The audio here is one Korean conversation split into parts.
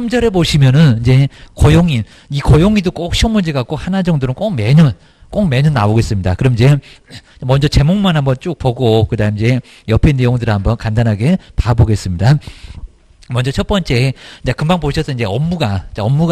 3절에 보시면은 이제 고용인, 이 고용인도 꼭 시험 문제가 꼭 하나 정도는 꼭 매년 나오겠습니다. 그럼 이제 먼저 제목만 한번 쭉 보고 그다음 이제 옆에 내용들을 한번 간단하게 봐보겠습니다. 먼저 첫 번째, 이제 금방 보셨던 이제 업무가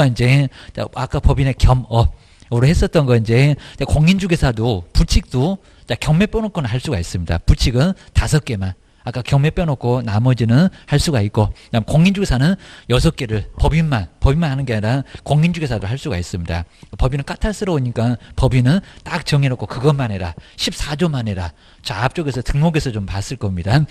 이제 아까 법인의 겸업으로 했었던 거 이제 공인중개사도 부칙도 경매 빼놓고는 할 수가 있습니다. 부칙은 5개만. 아까 경매 빼놓고 나머지는 할 수가 있고, 그다음 공인중개사는 6개를 법인만 하는 게 아니라 공인중개사도 할 수가 있습니다. 법인은 까탈스러우니까 법인은 딱 정해놓고 그것만 해라. 14조만 해라. 자, 앞쪽에서 등록에서 좀 봤을 겁니다.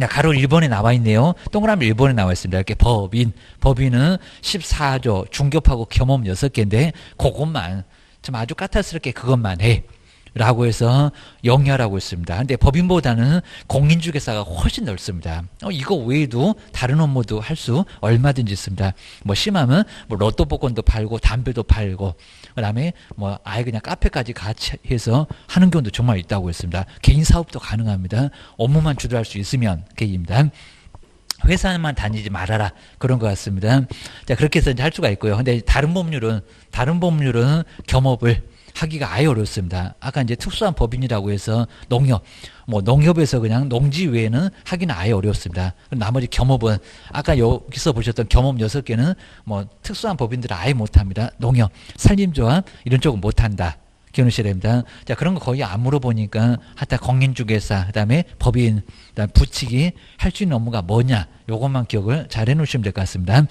가로 1번에 나와 있네요. 동그라미 1번에 나와 있습니다. 이렇게 법인은 14조, 중개업하고 겸업 6개인데 그것만 좀 아주 까탈스럽게 그것만 해. 라고 해서 영리하라고 했습니다. 근데 법인보다는 공인중개사가 훨씬 넓습니다. 이거 외에도 다른 업무도 할 수 얼마든지 있습니다. 뭐 심하면 뭐 로또 복권도 팔고 담배도 팔고 그다음에 뭐 아예 그냥 카페까지 같이 해서 하는 경우도 정말 있다고 했습니다. 개인 사업도 가능합니다. 업무만 주도할 수 있으면 계기입니다. 회사만 다니지 말아라 그런 것 같습니다. 자, 그렇게 해서 이제 할 수가 있고요. 근데 다른 법률은 겸업을 하기가 아예 어렵습니다. 아까 이제 특수한 법인이라고 해서 농협에서 그냥 농지 외에는 하기는 아예 어렵습니다. 나머지 겸업은 아까 여기서 보셨던 겸업 6개는 뭐 특수한 법인들은 아예 못합니다. 농협, 산림조합 이런 쪽은 못한다. 기억하셔야 됩니다. 자, 그런 거 거의 안 물어보니까 하여튼 공인중개사, 그다음에 법인, 그다음 부칙이 할 수 있는 업무가 뭐냐 요것만 기억을 잘 해놓으시면 될 것 같습니다.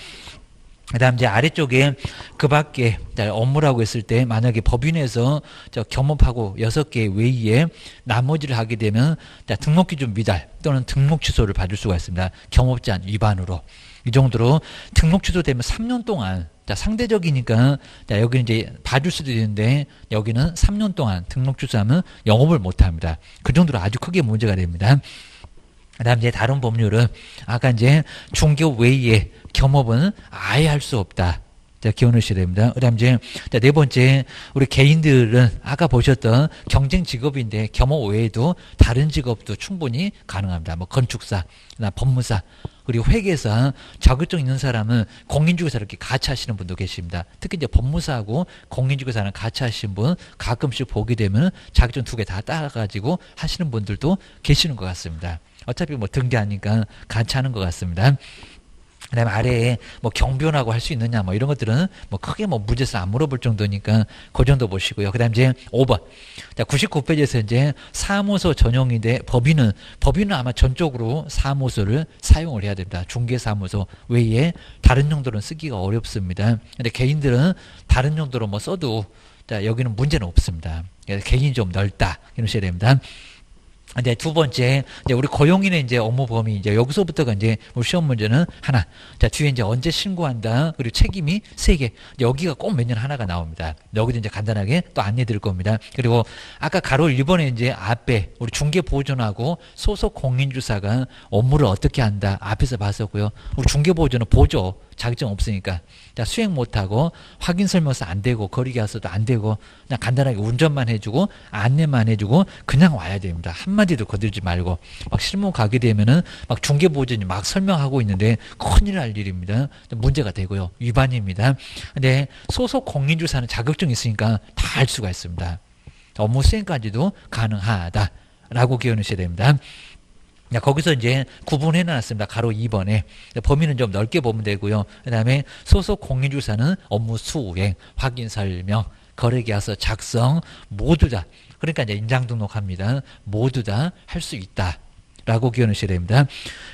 그 다음 이제 아래쪽에 그 밖에 업무라고 했을 때 만약에 법인에서 겸업하고 6개 외에 나머지를 하게 되면 등록기준 미달 또는 등록 취소를 받을 수가 있습니다. 겸업제한 위반으로. 이 정도로 등록 취소되면 3년 동안 상대적이니까 여기는 이제 봐줄 수도 있는데 여기는 3년 동안 등록 취소하면 영업을 못합니다. 그 정도로 아주 크게 문제가 됩니다. 그 다음 이제 다른 법률은 아까 이제 중개업 외에 겸업은 아예 할 수 없다. 자, 기억하셔야 됩니다. 그 다음 이제 네 번째, 우리 개인들은 아까 보셨던 경쟁 직업인데 겸업 외에도 다른 직업도 충분히 가능합니다. 뭐 건축사, 법무사, 그리고 회계사, 자격증 있는 사람은 공인중개사 이렇게 같이 하시는 분도 계십니다. 특히 이제 법무사하고 공인중개사는 같이 하시는 분 가끔씩 보게 되면 자격증 2개 다 따가지고 하시는 분들도 계시는 것 같습니다. 어차피 뭐 등기하니까 같이 하는 것 같습니다. 그 다음에 아래에 뭐 경비원하고 할 수 있느냐 뭐 이런 것들은 뭐 크게 뭐 문제에서 안 물어볼 정도니까 그 정도 보시고요. 그 다음 이제 5번. 자, 99페이지에서 이제 사무소 전용인데 법인은 아마 전적으로 사무소를 사용을 해야 됩니다. 중개사무소 외에 다른 용도로는 쓰기가 어렵습니다. 근데 개인들은 다른 용도로 뭐 써도 자, 여기는 문제는 없습니다. 개인이 좀 넓다. 이러셔야 됩니다. 이제 두 번째, 이제 우리 고용인의 이제 업무 범위, 이제 여기서부터가 이제 우리 시험 문제는 하나. 자, 뒤에 이제 언제 신고한다. 그리고 책임이 3개. 여기가 꼭 매년 하나가 나옵니다. 여기도 이제 간단하게 또 안내 드릴 겁니다. 그리고 아까 가로 1번에 이제 앞에 우리 중개보존하고 소속 공인주사가 업무를 어떻게 한다. 앞에서 봤었고요. 우리 중개보존은 보조. 자격증 없으니까. 자, 수행 못하고 확인 설명서 안 되고 거리계약서도 안 되고 그냥 간단하게 운전만 해주고 안내만 해주고 그냥 와야 됩니다. 한마디도 거들지 말고 막 실무 가게 되면은 막 중개보존이 막 설명하고 있는데 큰일 날 일입니다. 문제가 되고요. 위반입니다. 근데 소속 공인주사는 자격증이 있으니까 다 할 수가 있습니다. 업무 수행까지도 가능하다라고 기억하셔야 됩니다. 자, 거기서 이제 구분해 놨습니다. 가로 2번에. 범위는 좀 넓게 보면 되고요. 그 다음에 소속 공인주사는 업무 수행, 확인 설명, 거래계약서 작성, 모두 다. 그러니까 이제 인장 등록합니다. 모두 다 할 수 있다. 라고 기억하셔야 됩니다.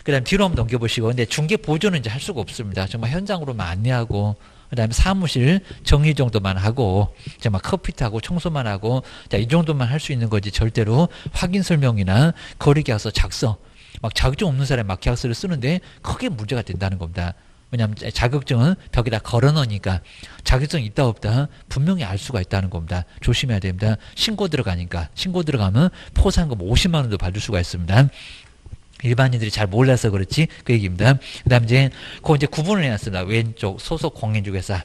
그 다음 뒤로 한번 넘겨보시고. 근데 중개보조는 이제 할 수가 없습니다. 정말 현장으로만 안내하고, 그 다음에 사무실 정리 정도만 하고, 정말 커피 타고 청소만 하고, 자, 이 정도만 할 수 있는 거지 절대로 확인 설명이나 거래계약서 작성, 막 자격증 없는 사람이 막 계약서를 쓰는데 크게 문제가 된다는 겁니다. 왜냐하면 자격증은 벽에다 걸어놓으니까 자격증 있다 없다 분명히 알 수가 있다는 겁니다. 조심해야 됩니다. 신고 들어가니까. 신고 들어가면 포상금 50만 원도 받을 수가 있습니다. 일반인들이 잘 몰라서 그렇지 그 얘기입니다. 그 다음 이제 구분을 해놨습니다. 왼쪽 소속 공인중개사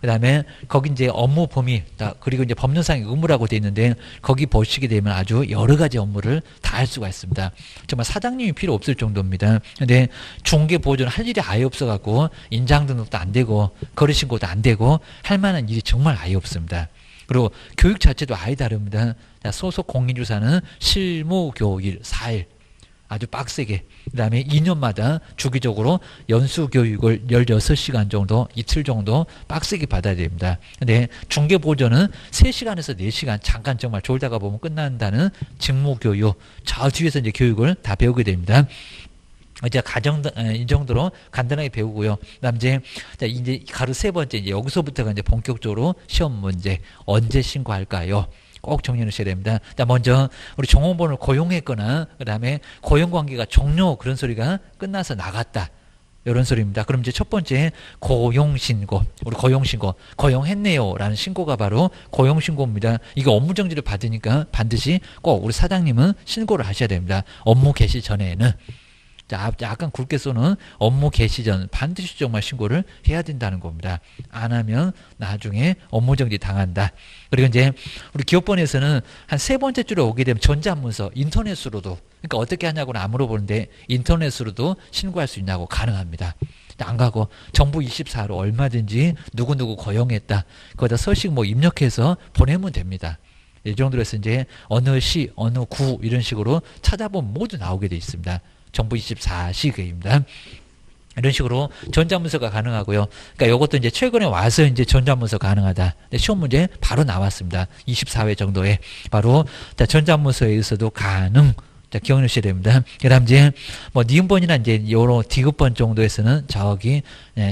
그다음에 거기 이제 업무 범위 그리고 이제 법률상의 의무라고 돼 있는데 거기 보시게 되면 아주 여러 가지 업무를 다 할 수가 있습니다. 정말 사장님이 필요 없을 정도입니다. 근데 중개 보조는 할 일이 아예 없어 갖고 인장 등록도 안 되고 거래 신고도 안 되고 할 만한 일이 정말 아예 없습니다. 그리고 교육 자체도 아예 다릅니다. 소속 공인주사는 실무교일 4일 아주 빡세게, 그 다음에 2년마다 주기적으로 연수교육을 16시간 정도, 이틀 정도 빡세게 받아야 됩니다. 근데 중개보조는 3시간에서 4시간 잠깐 정말 졸다가 보면 끝난다는 직무교육, 저 뒤에서 이제 교육을 다 배우게 됩니다. 이제 이 정도로 간단하게 배우고요. 그다음 이제 가로 세 번째, 이제 여기서부터가 이제 본격적으로 시험 문제, 언제 신고할까요? 꼭 정리해 주셔야 됩니다. 먼저 우리 종업원을 고용했거나 그다음에 고용관계가 종료, 그런 소리가 끝나서 나갔다, 이런 소리입니다. 그럼 이제 첫 번째 고용신고, 우리 고용신고, 고용했네요 라는 신고가 바로 고용신고입니다. 이거 업무정지를 받으니까 반드시 꼭 우리 사장님은 신고를 하셔야 됩니다. 업무 개시 전에는. 자, 약간 굵게 쏘는 업무 개시 전 반드시 정말 신고를 해야 된다는 겁니다. 안 하면 나중에 업무정지 당한다. 그리고 이제 우리 기업번에서는 한 세 번째 줄에 오게 되면 전자문서, 인터넷으로도, 그러니까 어떻게 하냐고는 안 물어보는데 인터넷으로도 신고할 수 있냐고 가능합니다. 안 가고 정부 24로 얼마든지 누구누구 고용했다, 거기다 서식 뭐 입력해서 보내면 됩니다. 이 정도로 해서 이제 어느 시, 어느 구 이런 식으로 찾아보면 모두 나오게 돼 있습니다. 정부 24시입니다. 이런 식으로 전자문서가 가능하고요. 그러니까 이것도 이제 최근에 와서 이제 전자문서 가능하다. 근데 시험 문제 바로 나왔습니다. 24회 정도에 바로 전자문서에 의해서도 가능. 자, 기억하셔야 됩니다. 그 다음 이제 뭐 니은번이나 이제 요런 디귿번 정도에서는 저기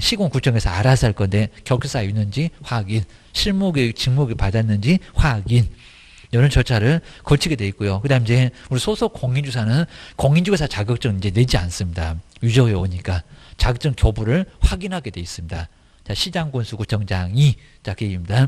시공구청에서 알아서 할 건데 결격사 있는지 확인, 실무교육, 직무교육 받았는지 확인, 이런 절차를 거치게 돼 있고요. 그 다음 이제 우리 소속 공인주사는 공인중개사 자격증 이제 내지 않습니다. 유저에 오니까 자격증 교부를 확인하게 돼 있습니다. 자, 시장군수구청장이 자, 기입니다.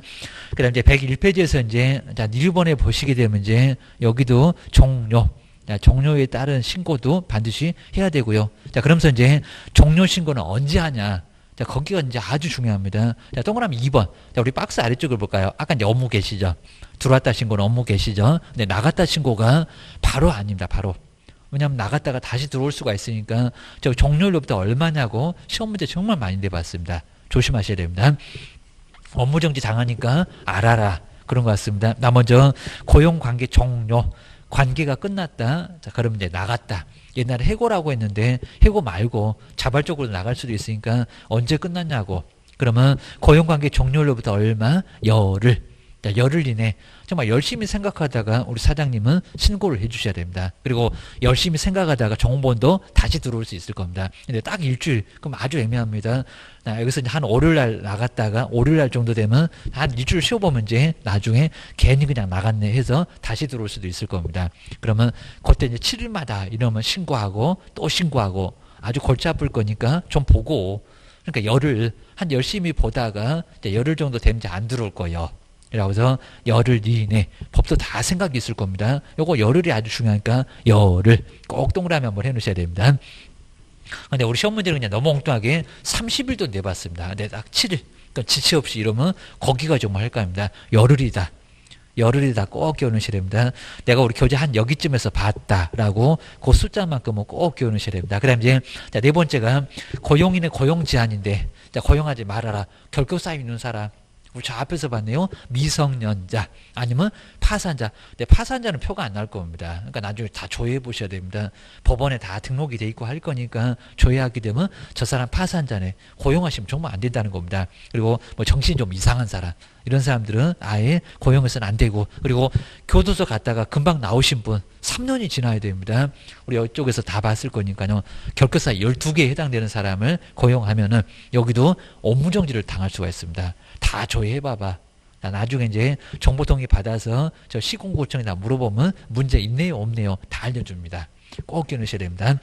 그 다음 이제 101페이지에서 이제 자, 일본에 보시게 되면 이제 여기도 종료, 자, 종료에 따른 신고도 반드시 해야 되고요. 자, 그러면서 이제 종료 신고는 언제 하냐? 자, 거기가 이제 아주 중요합니다. 자, 동그라미 2번. 자, 우리 박스 아래쪽을 볼까요? 아까 이제 업무 개시죠. 들어왔다 신고는 업무 개시죠. 근데 나갔다 신고가 바로 아닙니다. 바로. 왜냐하면 나갔다가 다시 들어올 수가 있으니까 저 종료일로부터 얼마냐고 시험 문제 정말 많이 내봤습니다. 조심하셔야 됩니다. 업무정지 당하니까 알아라. 그런 것 같습니다. 나 먼저 고용관계 종료. 관계가 끝났다. 자, 그러면 이제 나갔다. 옛날에 해고라고 했는데 해고 말고 자발적으로 나갈 수도 있으니까 언제 끝났냐고. 그러면 고용관계 종료일로부터 얼마? 열흘. 자, 열흘 이내 정말 열심히 생각하다가 우리 사장님은 신고를 해주셔야 됩니다. 그리고 열심히 생각하다가 정보원도 다시 들어올 수 있을 겁니다. 근데 딱 일주일, 그럼 아주 애매합니다. 여기서 한 월요일날 나갔다가 월요일날 정도 되면 한 일주일 쉬어보면 이제 나중에 괜히 그냥 나갔네 해서 다시 들어올 수도 있을 겁니다. 그러면 그때 이제 7일마다 이러면 신고하고 또 신고하고 아주 골치 아플 거니까 좀 보고, 그러니까 열흘, 한 열심히 보다가 이제 열흘 정도 되면 이제 안 들어올 거예요. 라고 해서 열흘 이내, 법도 다 생각이 있을 겁니다. 요거 열흘이 아주 중요하니까 열흘 꼭 동그라미 한번 해놓으셔야 됩니다. 근데 우리 시험 문제는 그냥 너무 엉뚱하게 30일도 내봤습니다. 근데 딱 7일, 그러니까 지체 없이 이러면 거기가 정말 헷갈립니다. 열흘이다. 열흘이다 꼭 기억하셔야 됩니다. 내가 우리 교재 한 여기쯤에서 봤다라고 그 숫자만큼은 꼭 기억하셔야 됩니다. 그 다음 이제 자, 네 번째가 고용인의 고용 제한인데, 자, 고용하지 말아라. 결격사유 있는 사람. 우리 저 앞에서 봤네요. 미성년자 아니면 파산자. 근데 파산자는 표가 안 나올 겁니다. 그러니까 나중에 다 조회해 보셔야 됩니다. 법원에 다 등록이 돼 있고 할 거니까 조회하게 되면 저 사람 파산자네. 고용하시면 정말 안 된다는 겁니다. 그리고 뭐 정신이 좀 이상한 사람, 이런 사람들은 아예 고용해서는 안 되고, 그리고 교도소 갔다가 금방 나오신 분 3년이 지나야 됩니다. 우리 이쪽에서 다 봤을 거니까요. 결격사 12개에 해당되는 사람을 고용하면은 여기도 업무정지를 당할 수가 있습니다. 다 조회해봐봐. 나중에 이제 정보통이 받아서 저 시공구청에다 물어보면 문제 있네요, 없네요, 다 알려줍니다. 꼭 기억하셔야 됩니다.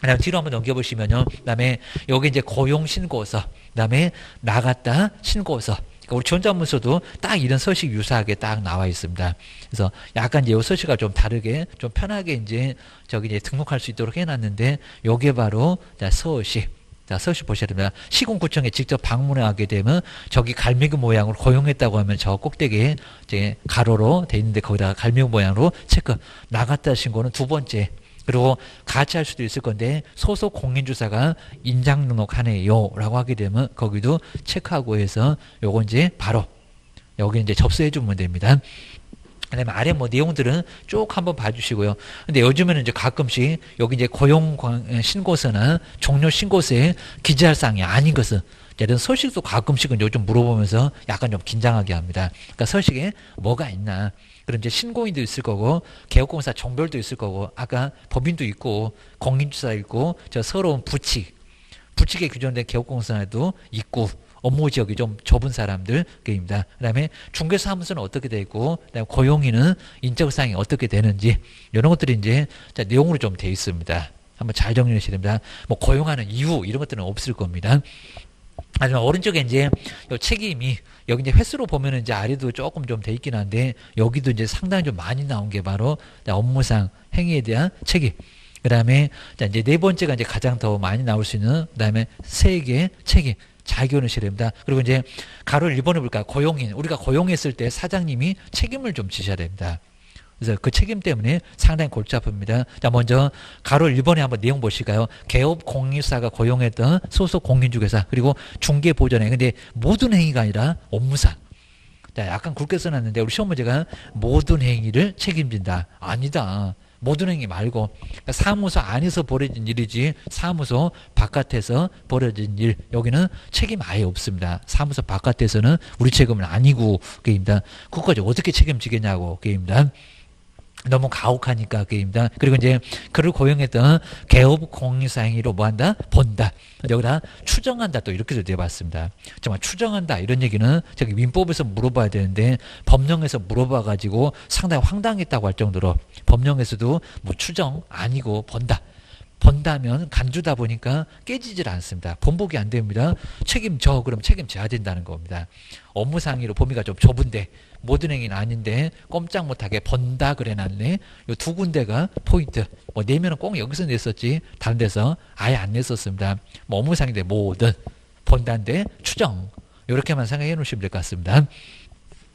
그다음 뒤로 한번 넘겨보시면요. 그다음에 여기 이제 고용신고서, 그다음에 나갔다 신고서. 그러니까 우리 전자문서도 딱 이런 서식 유사하게 딱 나와 있습니다. 그래서 약간 이제 요 서식과 좀 다르게 좀 편하게 이제 저기 이제 등록할 수 있도록 해놨는데, 요게 바로 자, 서식. 자, 서식 보셔야 됩니다. 시군구청에 직접 방문하게 되면 저기 갈매기 모양으로 고용했다고 하면 저 꼭대기에 이제 가로로 돼 있는데 거기다가 갈매기 모양으로 체크. 나갔다 신고는 두 번째. 그리고 같이 할 수도 있을 건데 소속 공인주사가 인장 등록하네요 라고 하게 되면 거기도 체크하고 해서 요거 이제 바로 여기 이제 접수해 주면 됩니다. 그다음에 아래 뭐 내용들은 쭉 한번 봐주시고요. 근데 요즘에는 이제 가끔씩 여기 이제 고용 신고서나 종료 신고서에 기재할 사항이 아닌 것은 이런 서식도 가끔씩은 요즘 물어보면서 약간 좀 긴장하게 합니다. 그러니까 서식에 뭐가 있나. 그럼 이제 신고인도 있을 거고 개업공사 종별도 있을 거고 아까 법인도 있고 공인주사 있고 저 서러운 부칙에 규정된 개업공사도 있고 업무 지역이 좀 좁은 사람들입니다. 그 다음에 중개사무소는 어떻게 되고, 그다음에 고용인은 인적사항이 어떻게 되는지, 이런 것들이 이제 내용으로 좀 되어 있습니다. 한번 잘 정리해 주셔야 됩니다. 뭐 고용하는 이유, 이런 것들은 없을 겁니다. 하지만 오른쪽에 이제 요 책임이, 여기 이제 횟수로 보면은 이제 아래도 조금 좀 돼 있긴 한데, 여기도 이제 상당히 좀 많이 나온 게 바로 업무상 행위에 대한 책임. 그 다음에 이제 네 번째가 이제 가장 더 많이 나올 수 있는, 그 다음에 세계의 책임. 잘 기억하셔야 됩니다. 그리고 이제 가로를 1번에 볼까요? 고용인. 우리가 고용했을 때 사장님이 책임을 좀 지셔야 됩니다. 그래서 그 책임 때문에 상당히 골치 아픕니다. 자, 먼저 가로 1번에 한번 내용 보실까요? 개업 공인사가 고용했던 소속 공인중개사 그리고 중개보전행. 근데 모든 행위가 아니라 업무상. 자, 약간 굵게 써놨는데 우리 시험 문제가 모든 행위를 책임진다. 아니다. 모든 행위 말고 그러니까 사무소 안에서 벌어진 일이지 사무소 바깥에서 벌어진 일 여기는 책임 아예 없습니다. 사무소 바깥에서는 우리 책임은 아니고 게임이다. 그것까지 어떻게 책임지겠냐고 게임이다. 너무 가혹하니까 게임이다. 그리고 이제 그를 고용했던 개업 공인사 행위로 뭐한다? 본다. 여기다 추정한다 또 이렇게도 내봤습니다. 정말 추정한다 이런 얘기는 저기 민법에서 물어봐야 되는데 법령에서 물어봐가지고 상당히 황당했다고 할 정도로 법령에서도 뭐 추정 아니고 본다. 본다면 간주다 보니까 깨지질 않습니다. 번복이 안 됩니다. 책임져 그럼 책임져야 된다는 겁니다. 업무상의로 범위가 좀 좁은데 모든 행위는 아닌데 꼼짝 못하게 본다 그래놨네. 요 두 군데가 포인트. 뭐 내면은 꼭 여기서 냈었지 다른 데서 아예 안 냈었습니다. 뭐 업무상인데 모든 본다인데 추정 이렇게만 생각해 놓으시면 될 것 같습니다.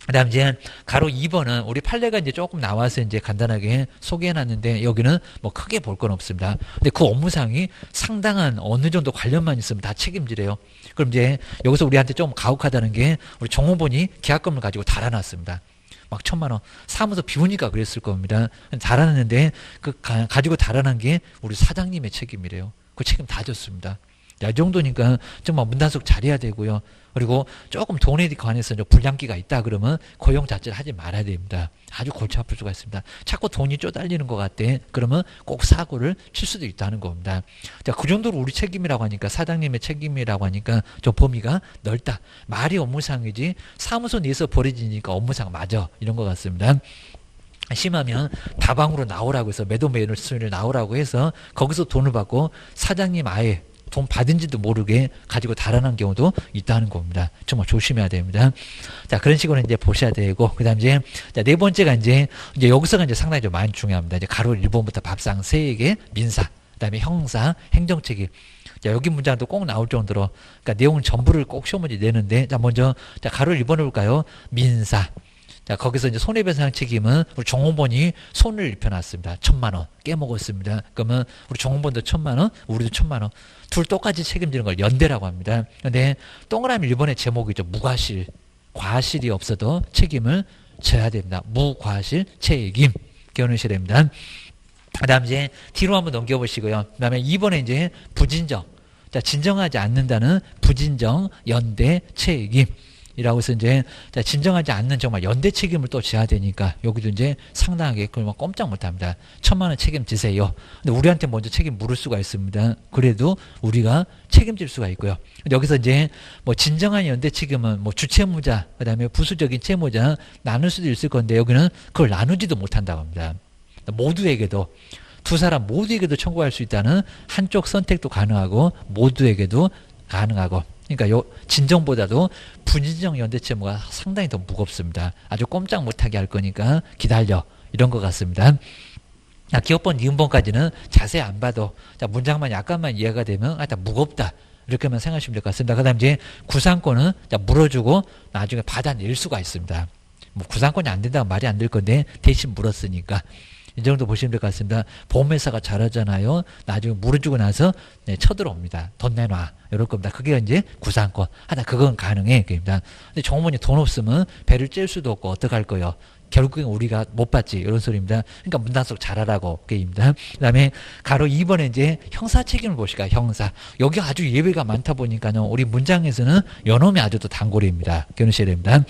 그 다음 이제 가로 2번은 우리 판례가 이제 조금 나와서 이제 간단하게 소개해 놨는데 여기는 뭐 크게 볼 건 없습니다. 근데 그 업무상이 상당한 어느 정도 관련만 있으면 다 책임지래요. 그럼 이제 여기서 우리한테 좀 가혹하다는 게 우리 종업원이 계약금을 가지고 달아놨습니다. 막 1,000만 원. 사무소 비우니까 그랬을 겁니다. 달아놨는데 그 가지고 달아난 게 우리 사장님의 책임이래요. 그 책임 다 졌습니다. 이 정도니까 정말 문단속 잘해야 되고요. 그리고 조금 돈에 관해서 불량기가 있다 그러면 고용 자체를 하지 말아야 됩니다. 아주 골치 아플 수가 있습니다. 자꾸 돈이 쪼달리는 것 같대. 그러면 꼭 사고를 칠 수도 있다는 겁니다. 자, 그 정도로 우리 책임이라고 하니까 사장님의 책임이라고 하니까 좀 범위가 넓다. 말이 업무상이지 사무소 내에서 벌어지니까 업무상 맞아. 이런 것 같습니다. 심하면 다방으로 나오라고 해서 매도매수를 나오라고 해서 거기서 돈을 받고 사장님 아예 돈 받은지도 모르게 가지고 달아난 경우도 있다는 겁니다. 정말 조심해야 됩니다. 자, 그런 식으로 이제 보셔야 되고, 그 다음 이제, 자, 네 번째가 이제 여기서가 이제 상당히 좀 많이 중요합니다. 이제 가로 1번부터 밥상 세액의 민사, 그 다음에 형사, 행정책임. 자, 여기 문장도 꼭 나올 정도로, 그러니까 내용 전부를 꼭 시험 문제 내는데, 자, 먼저, 자, 가로 1번을 볼까요? 민사. 자, 거기서 이제 손해배상 책임은 우리 종업원이 손을 입혀놨습니다. 1,000만 원 깨먹었습니다. 그러면 우리 종업원도 1,000만 원, 우리도 1,000만 원. 둘 똑같이 책임지는 걸 연대라고 합니다. 근데 동그라미 1번의 제목이죠. 무과실. 과실이 없어도 책임을 져야 됩니다. 무과실 책임. 기억하셔야 됩니다. 그 다음 이제 뒤로 한번 넘겨보시고요. 그 다음에 2번에 이제 부진정. 자, 진정하지 않는다는 부진정 연대 책임. 이라고 해서 이제 진정하지 않는 정말 연대 책임을 또 져야 되니까 여기도 이제 상당하게 그러면 꼼짝 못합니다. 1,000만 원 책임지세요. 근데 우리한테 먼저 책임 물을 수가 있습니다. 그래도 우리가 책임질 수가 있고요. 여기서 이제 뭐 진정한 연대 책임은 뭐 주채무자 그다음에 부수적인 채무자 나눌 수도 있을 건데 여기는 그걸 나누지도 못한다고 합니다. 모두에게도 두 사람 모두에게도 청구할 수 있다는 한쪽 선택도 가능하고 모두에게도 가능하고. 그러니까 요 진정보다도 부진정 연대채무가 상당히 더 무겁습니다. 아주 꼼짝 못하게 할 거니까 기다려 이런 것 같습니다. 자, 기업번, 니은번까지는 자세히 안 봐도 자, 문장만 약간만 이해가 되면 다 무겁다 이렇게만 생각하시면 될 것 같습니다. 그 다음 이제 구상권은 물어주고 나중에 받아낼 수가 있습니다. 뭐 구상권이 안 된다고 말이 안 될 건데 대신 물었으니까. 이 정도 보시면 될 것 같습니다. 보험회사가 잘하잖아요. 나중에 물어주고 나서 네, 쳐들어옵니다. 돈 내놔. 이럴 겁니다. 그게 이제 구상권. 하나 그건 가능해. 그입니다. 근데 종업원이 돈 없으면 배를 찔 수도 없고 어떡할 거예요. 결국엔 우리가 못 받지. 이런 소리입니다. 그러니까 문단속 잘하라고. 그입니다. 그 다음에 가로 2번에 이제 형사 책임을 보실까요? 형사. 여기 아주 예외가 많다 보니까요. 우리 문장에서는 요놈이 아주 또 단골입니다. 기억하셔야 됩니다.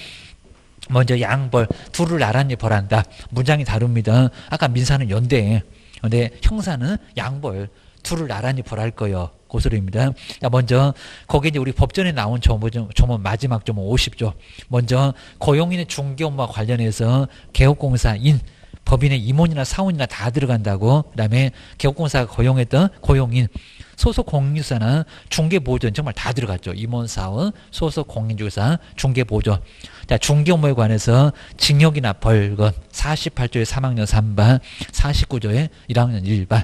먼저 양벌 둘을 나란히 벌한다. 문장이 다릅니다. 아까 민사는 연대, 근데 형사는 양벌 둘을 나란히 벌할 거요. 그 소리입니다. 자, 먼저 거기 이제 우리 법전에 나온 조문 마지막 조문 50조. 먼저 고용인의 중개 업무와 관련해서 개업공사인 법인의 임원이나 사원이나 다 들어간다고. 그다음에 개업공사가 고용했던 고용인, 소속 공인주사나 중개보조는 정말 다 들어갔죠. 임원, 사원, 소속 공인주사, 중개보조. 자, 중개 업무에 관해서 징역이나 벌금 48조의 3학년 3반, 49조의 1학년 1반.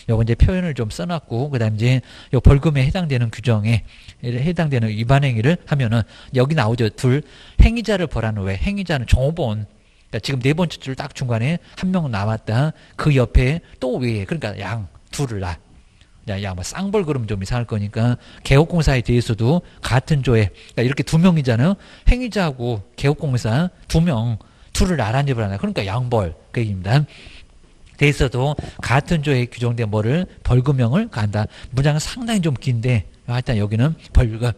요거 이제 표현을 좀 써놨고, 그 다음 이제 요 벌금에 해당되는 규정에 해당되는 위반 행위를 하면은 여기 나오죠. 둘, 행위자를 벌한 후에 행위자는 종업원. 그러니까 지금 네 번째 줄 딱 중간에 한 명 나왔다. 그 옆에 또 위에, 그러니까 양 둘을 놔. 야, 뭐 쌍벌 그러면 좀 이상할 거니까 개업공사에 대해서도 같은 조에, 그러니까 이렇게 두 명이잖아요. 행위자하고 개업공사 두 명, 둘을 나란히 벌하나. 그러니까 양벌 그 얘기입니다. 대해서도 같은 조에 규정된 뭐를 벌금형을 간다. 문장은 상당히 좀 긴데 하여튼 여기는 벌금.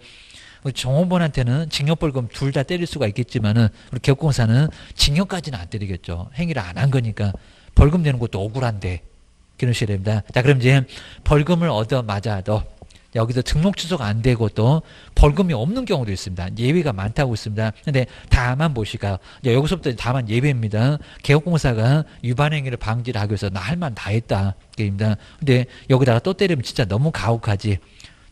종업원한테는 징역벌금 둘 다 때릴 수가 있겠지만은 우리 개업공사는 징역까지는 안 때리겠죠. 행위를 안 한 거니까 벌금 내는 것도 억울한데. 기억하셔야 됩니다. 자, 그럼 이제 벌금을 얻어맞아도 여기서 등록 취소가 안 되고 또 벌금이 없는 경우도 있습니다. 예외가 많다고 있습니다. 근데 다만 보실까요? 이제 여기서부터 다만 예외입니다. 개업공사가 위반 행위를 방지를 하기 위해서 나 할 만 다 했다. 입니다. 근데 여기다가 또 때리면 진짜 너무 가혹하지.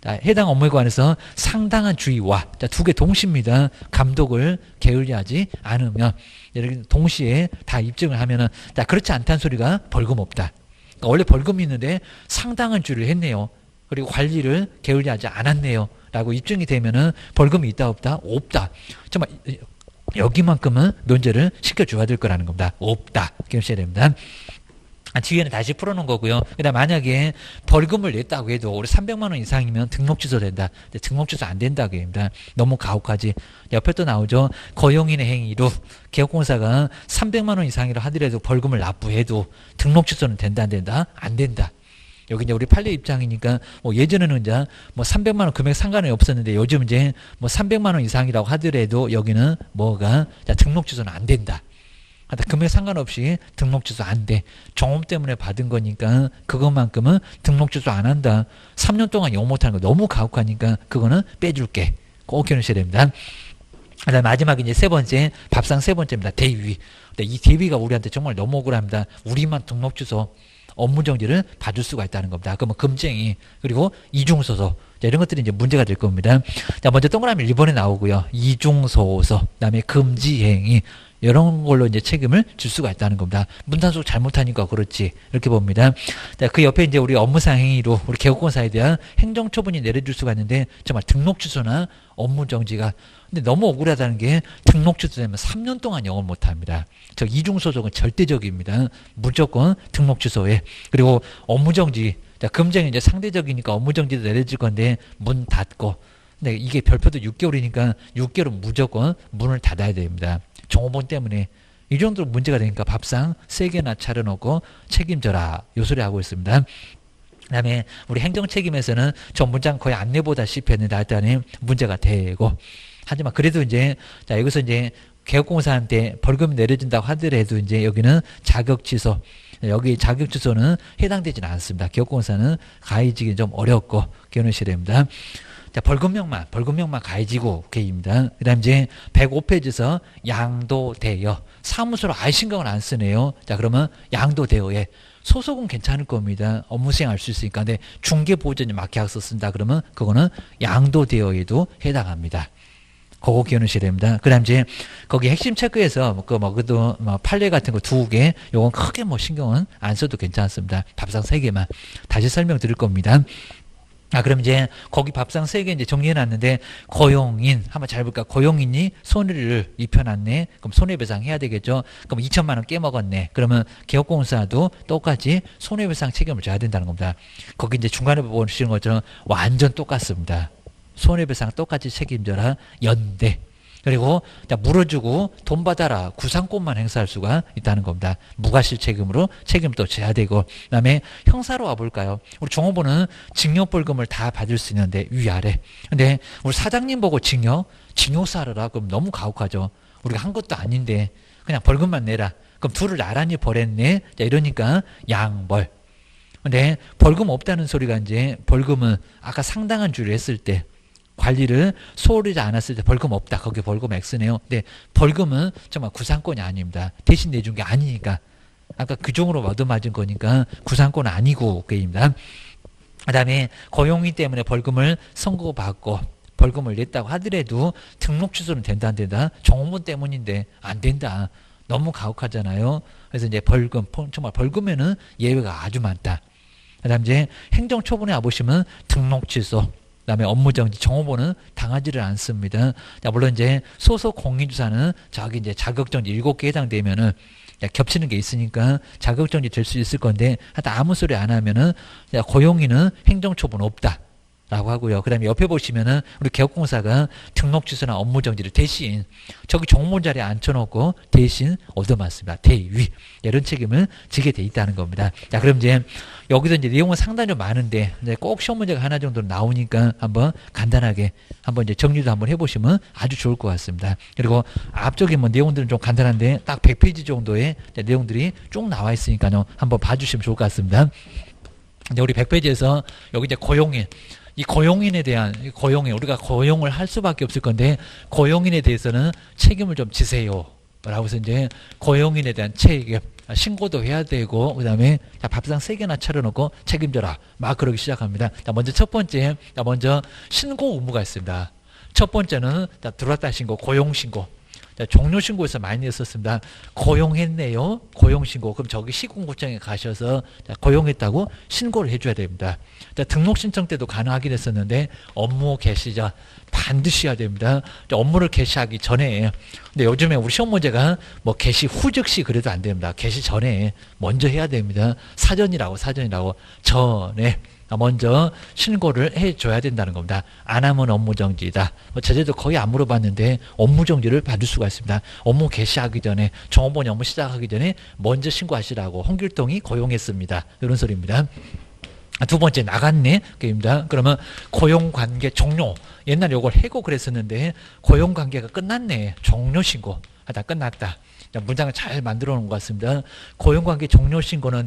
자, 해당 업무에 관해서 상당한 주의와, 자, 두 개 동시입니다. 감독을 게을리하지 않으면, 이렇게 동시에 다 입증을 하면은, 자, 그렇지 않다는 소리가 벌금 없다. 그러니까 원래 벌금이 있는데 상당한 주의를 했네요. 그리고 관리를 게을리하지 않았네요. 라고 입증이 되면은 벌금이 있다 없다? 없다. 정말 여기만큼은 면제를 시켜줘야 될 거라는 겁니다. 없다. 기억하셔야 됩니다. 뒤에는 다시 풀어놓은 거고요. 그다음 만약에 벌금을 냈다고 해도 우리 300만 원 이상이면 등록 취소된다. 등록 취소 안 된다고 합니다. 너무 가혹하지. 옆에 또 나오죠. 고용인의 행위로 개업공사가 300만 원 이상이라 하더라도 벌금을 납부해도 등록 취소는 된다 안 된다? 안 된다. 여기 이제 우리 판례 입장이니까 뭐 예전에는 이제 뭐 300만 원 금액 상관이 없었는데 요즘 이제 뭐 300만 원 이상이라고 하더라도 여기는 뭐가 자, 등록 취소는 안 된다. 금액 상관없이 등록 취소 안 돼. 종업 때문에 받은 거니까 그것만큼은 등록 취소 안 한다. 3년 동안 영 못하는 거 너무 가혹하니까 그거는 빼줄게. 꼭 기억하셔야 됩니다. 그다음 마지막 이제 세 번째, 밥상 세 번째입니다. 대위. 이 대위가 우리한테 정말 너무 억울합니다. 우리만 등록 취소, 업무 정지를 받을 수가 있다는 겁니다. 그러면 금쟁이, 그리고 이중소소. 이런 것들이 이제 문제가 될 겁니다. 자, 먼저 동그라미 1번에 나오고요. 이중소소, 그다음에 금지행위. 이런 걸로 이제 책임을 질 수가 있다는 겁니다. 문단속 잘못하니까 그렇지. 이렇게 봅니다. 자, 그 옆에 이제 우리 업무상 행위로 우리 개업공사에 대한 행정처분이 내려질 수가 있는데 정말 등록 취소나 업무 정지가 근데 너무 억울하다는 게 등록 취소되면 3년 동안 영업 못 합니다. 저 이중소속은 절대적입니다. 무조건 등록 취소에. 그리고 업무 정지. 자, 금쟁이 이제 상대적이니까 업무 정지도 내려질 건데 문 닫고. 근데 이게 별표도 6개월이니까 6개월은 무조건 문을 닫아야 됩니다. 종업원 때문에 이 정도로 문제가 되니까 밥상 3개나 차려놓고 책임져라. 요 소리 하고 있습니다. 그 다음에 우리 행정책임에서는 저 문장 거의 안내보다시피 했는데 하여튼 문제가 되고 하지만 그래도 이제 자 여기서 이제 개업공사한테 벌금이 내려진다고 하더라도 이제 여기는 자격 취소 여기 자격 취소는 해당되지는 않습니다. 개업공사는 가해지기 좀 어렵고 기억하셔야 됩니다. 자, 벌금형만 가해지고 오케이입니다. 그 다음 이제 105페이지에서 양도대여. 사무소로 아예 신경을 안 쓰네요. 자, 그러면 양도대여에 소속은 괜찮을 겁니다. 업무 수행할 수 있으니까. 근데 중개보조님 막계약서 쓴다 그러면 그거는 양도대여에도 해당합니다. 그거 기억하셔야 됩니다. 그 다음 이제 거기 핵심 체크에서 그도 판례 같은 거 2개 요건 크게 뭐 신경은 안 써도 괜찮습니다. 밥상 3개만 다시 설명드릴 겁니다. 그럼 이제 거기 밥상 3개 이제 정리해놨는데, 고용인, 한번 잘 볼까? 고용인이 손해를 입혀놨네. 그럼 손해배상 해야 되겠죠? 그럼 2천만 원 깨먹었네. 그러면 개업공사도 똑같이 손해배상 책임을 져야 된다는 겁니다. 거기 이제 중간에 보시는 것처럼 완전 똑같습니다. 손해배상 똑같이 책임져라. 연대. 그리고 물어주고 돈 받아라. 구상권만 행사할 수가 있다는 겁니다. 무과실 책임으로 책임도 져야 되고, 그다음에 형사로 와볼까요? 우리 종업원은 징역벌금을 다 받을 수 있는데 위아래. 근데 우리 사장님 보고 징역사르라 그럼 너무 가혹하죠. 우리가 한 것도 아닌데 그냥 벌금만 내라. 그럼 둘을 나란히 벌했네. 자, 이러니까 양벌. 근데 벌금 없다는 소리가 이제 벌금은 아까 상당한 줄을 했을 때 관리를 소홀히 않았을 때 벌금 없다. 거기 벌금 X네요. 근데 벌금은 정말 구상권이 아닙니다. 대신 내준 게 아니니까. 아까 규정으로 얻어맞은 거니까 구상권은 아니고 게임입니다. 그 다음에 고용인 때문에 벌금을 선고받고 벌금을 냈다고 하더라도 등록 취소는 된다 안 된다? 종업원 때문인데 안 된다. 너무 가혹하잖아요. 그래서 이제 벌금, 정말 벌금에는 예외가 아주 많다. 그 다음 이제 행정처분에 와보시면 등록 취소, 그다음에 업무정지, 종업원은 당하지를 않습니다. 자, 물론 이제 소속 공인주사는 저기 이제 자격정지 7개 해당되면은 겹치는 게 있으니까 자격정지 될 수 있을 건데, 하여튼 아무 소리 안 하면은 고용인은 행정처분 없다. 라고 하고요. 그 다음에 옆에 보시면은 우리 개업공사가 등록 취소나 업무 정지를 대신 저기 종업원 자리에 앉혀놓고 대신 얻어맞습니다. 대위. 이런 책임을 지게 돼 있다는 겁니다. 자, 그럼 이제 여기서 이제 내용은 상당히 좀 많은데 이제 꼭 시험 문제가 하나 정도 나오니까 한번 간단하게 한번 이제 정리도 한번 해보시면 아주 좋을 것 같습니다. 그리고 앞쪽에 뭐 내용들은 좀 간단한데 딱 100페이지 정도의 내용들이 쭉 나와 있으니까요. 한번 봐주시면 좋을 것 같습니다. 이제 우리 100페이지에서 여기 이제 고용인, 이 고용인에 대한 고용인, 우리가 고용을 할 수밖에 없을 건데 고용인에 대해서는 책임을 좀 지세요 라고 해서 이제 고용인에 대한 책임 신고도 해야 되고, 그 다음에 밥상 3개나 차려놓고 책임져라 막 그러기 시작합니다. 자, 먼저 첫 번째, 먼저 신고 의무가 있습니다. 첫 번째는 들어왔다 신고, 고용신고. 종료신고에서 많이 했었습니다. 고용했네요. 고용신고. 그럼 저기 시군구청에 가셔서 고용했다고 신고를 해줘야 됩니다. 등록신청 때도 가능하긴 했었는데 업무 개시자 반드시 해야 됩니다. 업무를 개시하기 전에. 근데 요즘에 우리 시험 문제가 뭐 개시 후 즉시 그래도 안 됩니다. 개시 전에 먼저 해야 됩니다. 사전이라고 전에 먼저 신고를 해줘야 된다는 겁니다. 안 하면 업무정지다. 제재도 거의 안 물어봤는데 업무정지를 받을 수가 있습니다. 업무 개시하기 전에, 종업원이 업무 시작하기 전에 먼저 신고하시라고 홍길동이 고용했습니다. 이런 소리입니다. 두 번째, 나갔네. 게임입니다. 그러면 고용관계 종료. 옛날에 이걸 해고 그랬었는데 고용관계가 끝났네. 종료신고. 다 끝났다. 문장을 잘 만들어 놓은 것 같습니다. 고용관계 종료신고는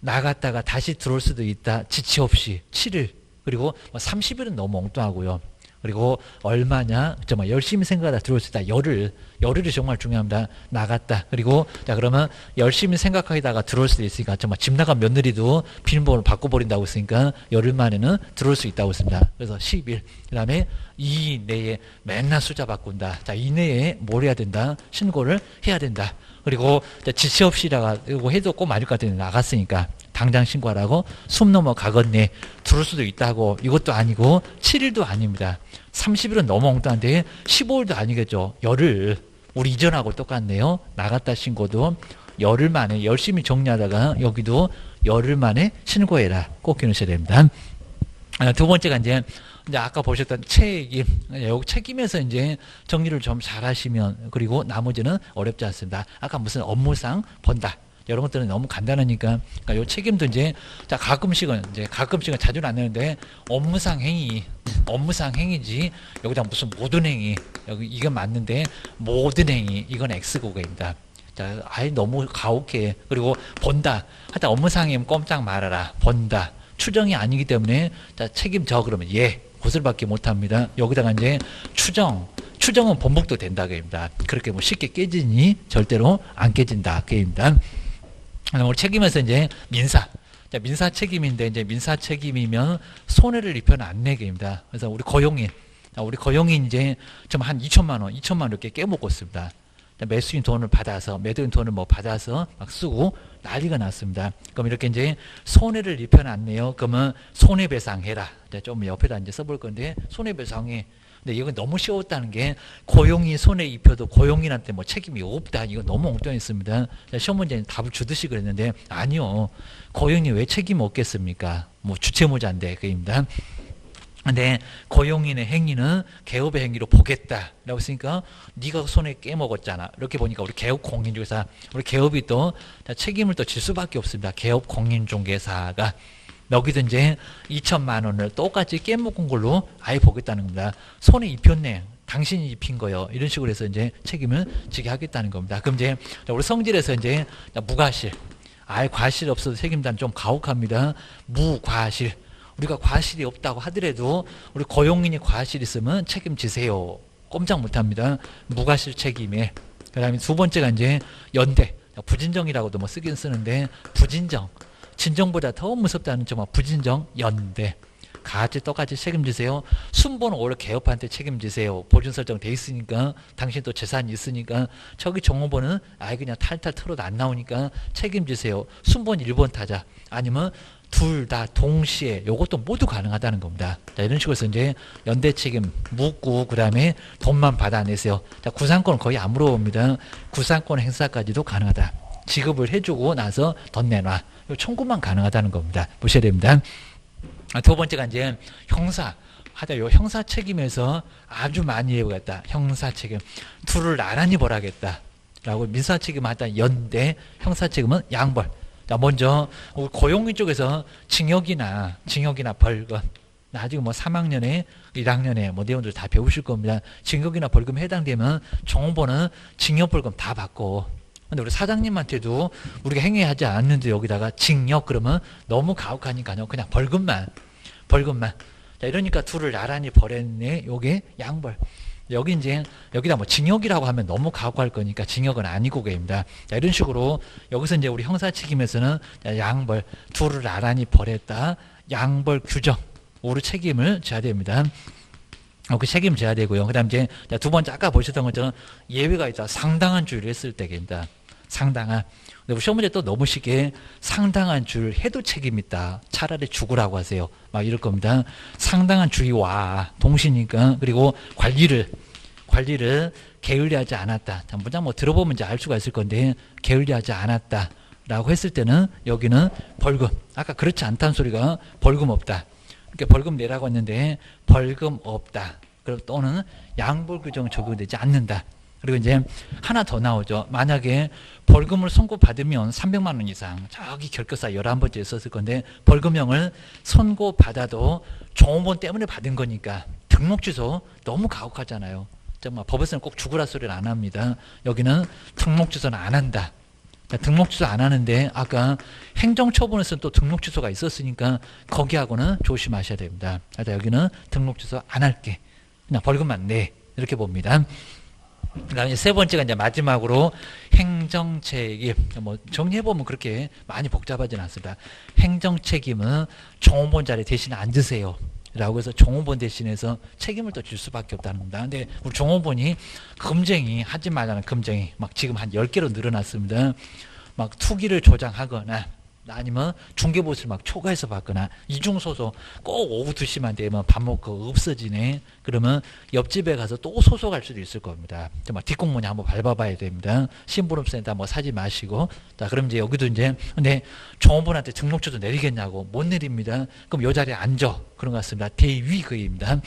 나갔다가 다시 들어올 수도 있다. 지체 없이 7일. 그리고 30일은 너무 엉뚱하고요. 그리고 얼마냐? 정말 열심히 생각하다 들어올 수 있다. 열흘이 정말 중요합니다. 나갔다. 그리고 그러면 열심히 생각하다가 들어올 수도 있으니까 정말 집 나간 며느리도 비밀번호를 바꿔버린다고 했으니까 열흘 만에는 들어올 수 있다고 했습니다. 그래서 10일. 그 다음에 이 내에 맨날 숫자 바꾼다. 자, 이 내에 뭘 해야 된다? 신고를 해야 된다. 그리고 지체 없이라고 해도 꼭 맞을 것 같은데 나갔으니까 당장 신고하라고. 숨 넘어가겠네. 들을 수도 있다고. 이것도 아니고 7일도 아닙니다. 30일은 너무 엉뚱한데 15일도 아니겠죠. 열흘. 우리 이전하고 똑같네요. 나갔다 신고도 열흘 만에 열심히 정리하다가 여기도 열흘 만에 신고해라. 꼭 기억하셔야 됩니다. 두 번째가 이제 아까 보셨던 책임. 여기 책임에서 이제 정리를 좀 잘 하시면, 그리고 나머지는 어렵지 않습니다. 아까 무슨 업무상 번다. 이런 것들은 너무 간단하니까. 그러니까 요 책임도 이제 가끔씩은 자주는 안 내는데 업무상 행위지. 여기다 무슨 모든 행위. 여기 이건 맞는데 모든 행위. 이건 X고개입니다. 자, 아예 너무 가혹해. 그리고 본다. 하여튼 업무상이면 꼼짝 말아라. 본다. 추정이 아니기 때문에 책임져 그러면 고슬밖에 못합니다. 여기다가 이제 추정은 번복도 된다 게임입니다. 그렇게 뭐 쉽게 깨지니 절대로 안 깨진다 게임입니다. 우리 책임에서 이제 민사 책임인데 이제 민사 책임이면 손해를 입혀는 안 내게입니다. 그래서 우리 고용인 이제 좀 한 2천만 원 이렇게 깨먹고 있습니다. 매수인 돈을 받아서, 매도인 돈을 뭐 받아서 막 쓰고 난리가 났습니다. 그럼 이렇게 이제 손해를 입혀놨네요. 그러면 손해배상해라. 좀 옆에다 이제 써볼 건데, 손해배상해. 근데 이건 너무 쉬웠다는 게, 고용이 손해 입혀도 고용인한테 뭐 책임이 없다. 이거 너무 엉뚱했습니다. 시험 문제는 답을 주듯이 그랬는데, 아니요. 고용이 왜 책임 없겠습니까? 뭐 주체모자인데, 그입니다. 근데 고용인의 행위는 개업의 행위로 보겠다라고 했으니까 네가 손에 깨먹었잖아. 이렇게 보니까 우리 개업 공인중개사, 우리 개업이 또 책임을 또 질 수밖에 없습니다. 개업 공인중개사가 여기도 이제 2천만 원을 똑같이 깨먹은 걸로 아예 보겠다는 겁니다. 손에 입혔네. 당신이 입힌 거요. 이런 식으로 해서 이제 책임을 지게 하겠다는 겁니다. 그럼 이제 우리 성질에서 이제 무과실, 아예 과실 없어도 책임자는 좀 가혹합니다. 무과실. 우리가 과실이 없다고 하더라도 우리 고용인이 과실 있으면 책임지세요. 꼼짝 못합니다. 무과실 책임에. 그 다음에 두 번째가 이제 연대. 부진정이라고도 뭐 쓰긴 쓰는데, 부진정. 진정보다 더 무섭다는 점은 부진정, 연대. 같이 똑같이 책임지세요. 순보는 오히려 개업한테 책임지세요. 보증 설정 돼 있으니까, 당신 또 재산이 있으니까. 저기 종업원은 아예 그냥 탈탈 털어도 안 나오니까 책임지세요. 순보는 1번 타자. 아니면 둘 다 동시에, 요것도 모두 가능하다는 겁니다. 자, 이런 식으로 해서 이제 연대 책임 묻고, 그 다음에 돈만 받아내세요. 자, 구상권은 거의 안 물어봅니다. 구상권 행사까지도 가능하다. 지급을 해주고 나서 돈 내놔. 요 청구만 가능하다는 겁니다. 보셔야 됩니다. 두 번째가 이제 형사. 하다 요 형사 책임에서 아주 많이 해보겠다. 형사 책임. 둘을 나란히 벌하겠다. 라고 민사 책임 하다 연대, 형사 책임은 양벌. 자, 먼저 고용인 쪽에서 징역이나 벌금, 나중에 뭐 3학년에 1학년에 뭐 내용들 다 배우실 겁니다. 징역이나 벌금에 해당되면 종업원은 징역 벌금 다 받고, 근데 우리 사장님한테도 우리가 행위하지 않는데 여기다가 징역 그러면 너무 가혹하니까요. 그냥 벌금만. 자, 이러니까 둘을 나란히 벌였네. 요게 양벌. 여기 이제 여기다 뭐 징역이라고 하면 너무 가혹할 거니까 징역은 아니고 계입니다. 자, 이런 식으로 여기서 이제 우리 형사 책임에서는 양벌, 둘을 나란히 벌였다. 양벌 규정, 오류 책임을 져야 됩니다. 그 책임 져야 되고요. 그다음 이제 두 번째 아까 보셨던 것처럼 예외가 있다. 상당한 주의를 했을 때입니다. 상당한. 근데 시험 문제 또 너무 쉽게 상당한 주의를 해도 책임 있다. 차라리 죽으라고 하세요. 막 이럴 겁니다. 상당한 주의와 동시니까, 그리고 관리를 게을리하지 않았다. 문장 뭐 들어보면 이제 알 수가 있을 건데, 게을리하지 않았다라고 했을 때는 여기는 벌금. 아까 그렇지 않다는 소리가 벌금 없다. 이렇게 벌금 내라고 했는데 벌금 없다. 그리고 또는 양벌 규정 적용되지 않는다. 그리고 이제 하나 더 나오죠. 만약에 벌금을 선고받으면 300만 원 이상, 저기 결격사 11번째 있었을 건데, 벌금형을 선고받아도 종업원 때문에 받은 거니까 등록 취소 너무 가혹하잖아요. 정말 법에서는 꼭 죽으라 소리를 안 합니다. 여기는 등록 취소는 안 한다. 등록 취소 안 하는데 아까 행정처분에서는 또 등록 취소가 있었으니까 거기하고는 조심하셔야 됩니다. 여기는 등록 취소 안 할게. 그냥 벌금만 내. 이렇게 봅니다. 그 다음에 세 번째가 이제 마지막으로 행정책임. 뭐 정리해보면 그렇게 많이 복잡하진 않습니다. 행정책임은 종업원 자리에 대신 앉으세요. 라고 해서 종업원 대신해서 책임을 또 질 수밖에 없다는 겁니다. 근데 우리 종업원이 금쟁이, 하지 말라는 금쟁이, 막 지금 한 10개로 늘어났습니다. 막 투기를 조장하거나, 아니면 중개보수를 막 초과해서 받거나, 이중소속 꼭 오후 2시만 되면 밥 먹고 없어지네. 그러면 옆집에 가서 또 소속할 수도 있을 겁니다. 정말 뒷공문이 한번 밟아봐야 됩니다. 심부름센터 뭐 사지 마시고. 자, 그럼 이제 여기도 이제, 근데 종업원한테 등록처도 내리겠냐고. 못 내립니다. 그럼 요 자리에 앉아. 그런 것 같습니다. 대위급입니다.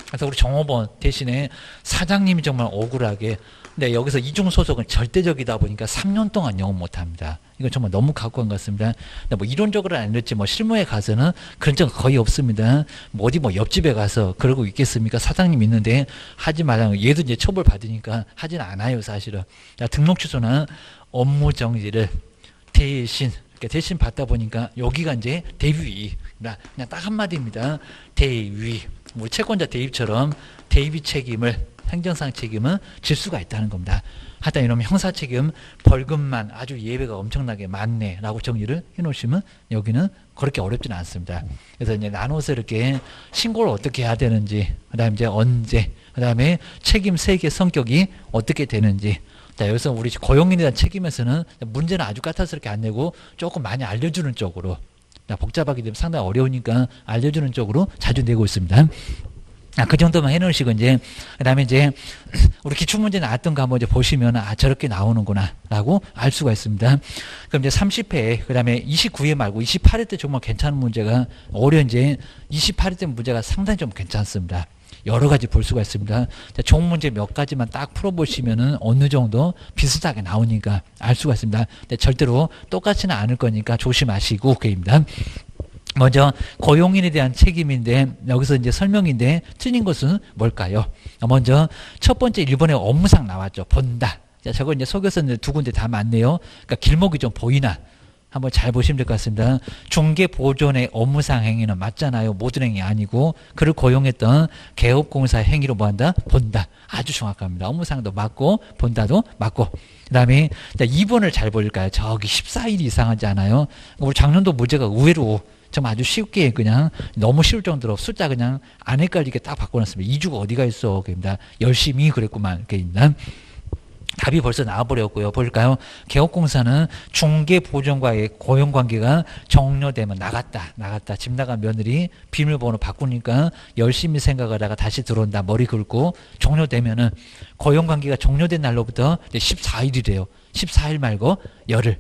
그래서 우리 종업원 대신에 사장님이 정말 억울하게, 근데 여기서 이중소속은 절대적이다 보니까 3년 동안 영업 못합니다. 이건 정말 너무 가혹한 것 같습니다. 근데 뭐 이론적으로는 안 됐지, 뭐 실무에 가서는 그런 적 거의 없습니다. 뭐 어디 뭐 옆집에 가서 그러고 있겠습니까? 사장님 있는데 하지 말라는, 얘도 이제 처벌 받으니까 하진 않아요, 사실은. 자, 등록 취소는 업무 정지를 대신 받다 보니까 여기가 이제 대위. 그냥 딱 한마디입니다. 대위. 우리 채권자 대입처럼 대위 책임을, 행정상 책임은 질 수가 있다는 겁니다. 하다 이러면 형사 책임 벌금만 아주 예외가 엄청나게 많네 라고 정리를 해 놓으시면 여기는 그렇게 어렵지는 않습니다. 그래서 이제 나눠서 이렇게 신고를 어떻게 해야 되는지, 그 다음에 이제 언제, 그 다음에 책임 세계 성격이 어떻게 되는지, 자, 여기서 우리 고용인에 대한 책임에서는 문제는 아주 까탈스럽게 안 내고 조금 많이 알려주는 쪽으로, 자, 복잡하게 되면 상당히 어려우니까 알려주는 쪽으로 자주 내고 있습니다. 그 정도만 해놓으시고, 이제, 그 다음에 이제, 우리 기출문제 나왔던 거 한번 이제 보시면, 저렇게 나오는구나, 라고 알 수가 있습니다. 그럼 이제 30회, 그 다음에 29회 말고 28회 때 정말 괜찮은 문제가, 오히려 이제 28회 때 문제가 상당히 좀 괜찮습니다. 여러 가지 볼 수가 있습니다. 자, 종 문제 몇 가지만 딱 풀어보시면은 어느 정도 비슷하게 나오니까 알 수가 있습니다. 근데 절대로 똑같지는 않을 거니까 조심하시고, 그입니다. 먼저 고용인에 대한 책임인데 여기서 이제 설명인데 틀린 것은 뭘까요? 먼저 첫 번째 1번에 업무상 나왔죠. 본다. 자, 저거 이제 속여서 두 군데 다 맞네요. 그러니까 길목이 좀 보이나? 한번 잘 보시면 될 것 같습니다. 중개 보존의 업무상 행위는 맞잖아요. 모든 행위 아니고 그를 고용했던 개업공사 행위로 뭐한다? 본다. 아주 정확합니다. 업무상도 맞고 본다도 맞고. 그 다음에 2번을 잘 보일까요? 저기 14일 이상하지 않아요? 우리 작년도 문제가 의외로 정말 아주 쉽게 그냥 너무 쉬울 정도로 숫자 그냥 안 헷갈리게 딱 바꿔놨습니다. 2주가 어디가 있어? 그입니다. 열심히 그랬구만. 그입니다. 답이 벌써 나와버렸고요. 볼까요? 개업공사는 중개보존과의 고용관계가 종료되면 나갔다. 집 나간 며느리 비밀번호 바꾸니까 열심히 생각을 하다가 다시 들어온다. 머리 긁고 종료되면은 고용관계가 종료된 날로부터 14일이래요. 14일 말고 열흘.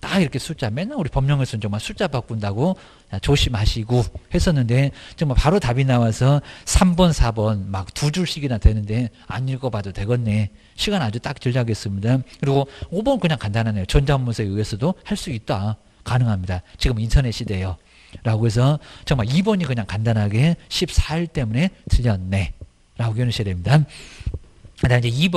딱 이렇게 숫자 맨날 우리 법령에서는 정말 숫자 바꾼다고 조심하시고 했었는데 정말 바로 답이 나와서 3번 4번 막 두 줄씩이나 되는데 안 읽어봐도 되겠네. 시간 아주 딱 절약했습니다. 그리고 5번 그냥 간단하네요. 전자문서에 의해서도 할 수 있다. 가능합니다. 지금 인터넷 시대예요. 라고 해서 정말 2번이 그냥 간단하게 14일 때문에 틀렸네. 라고 해놓으셔야 됩니다. 그 다음에 이제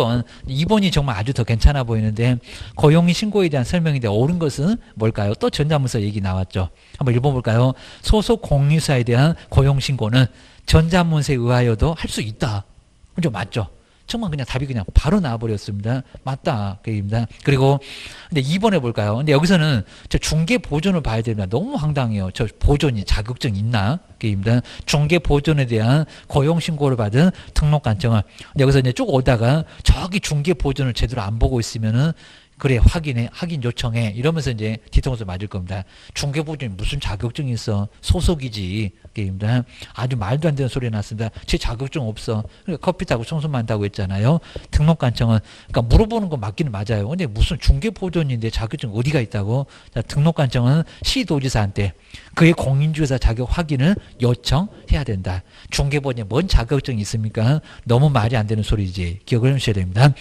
2번이 정말 아주 더 괜찮아 보이는데, 고용인 신고에 대한 설명인데, 옳은 것은 뭘까요? 또 전자문서 얘기 나왔죠. 한번 읽어볼까요? 소속 공유사에 대한 고용 신고는 전자문서에 의하여도 할 수 있다. 그죠? 맞죠? 정말 그냥 답이 그냥 바로 나와버렸습니다. 맞다. 그입니다. 그리고, 근데 2번에 볼까요? 근데 여기서는 저 중개 보존을 봐야 됩니다. 너무 황당해요. 저 보존이 자격증 있나? 그입니다. 중개 보존에 대한 고용 신고를 받은 등록 관청을. 여기서 이제 쭉 오다가 저기 중개 보존을 제대로 안 보고 있으면은 그래, 확인 요청해. 이러면서 이제 뒤통수 맞을 겁니다. 중개보존이 무슨 자격증이 있어? 소속이지. 게임다. 아주 말도 안 되는 소리 났습니다. 제 자격증 없어. 그러니까 커피 타고 청소만 한다고 했잖아요. 등록관청은, 그러니까 물어보는 건 맞기는 맞아요. 근데 무슨 중개보존인데 자격증 어디가 있다고? 자, 등록관청은 시도지사한테 그의 공인중개사 자격 확인을 요청해야 된다. 중개보존에 뭔 자격증이 있습니까? 너무 말이 안 되는 소리지. 기억을 해주셔야 됩니다.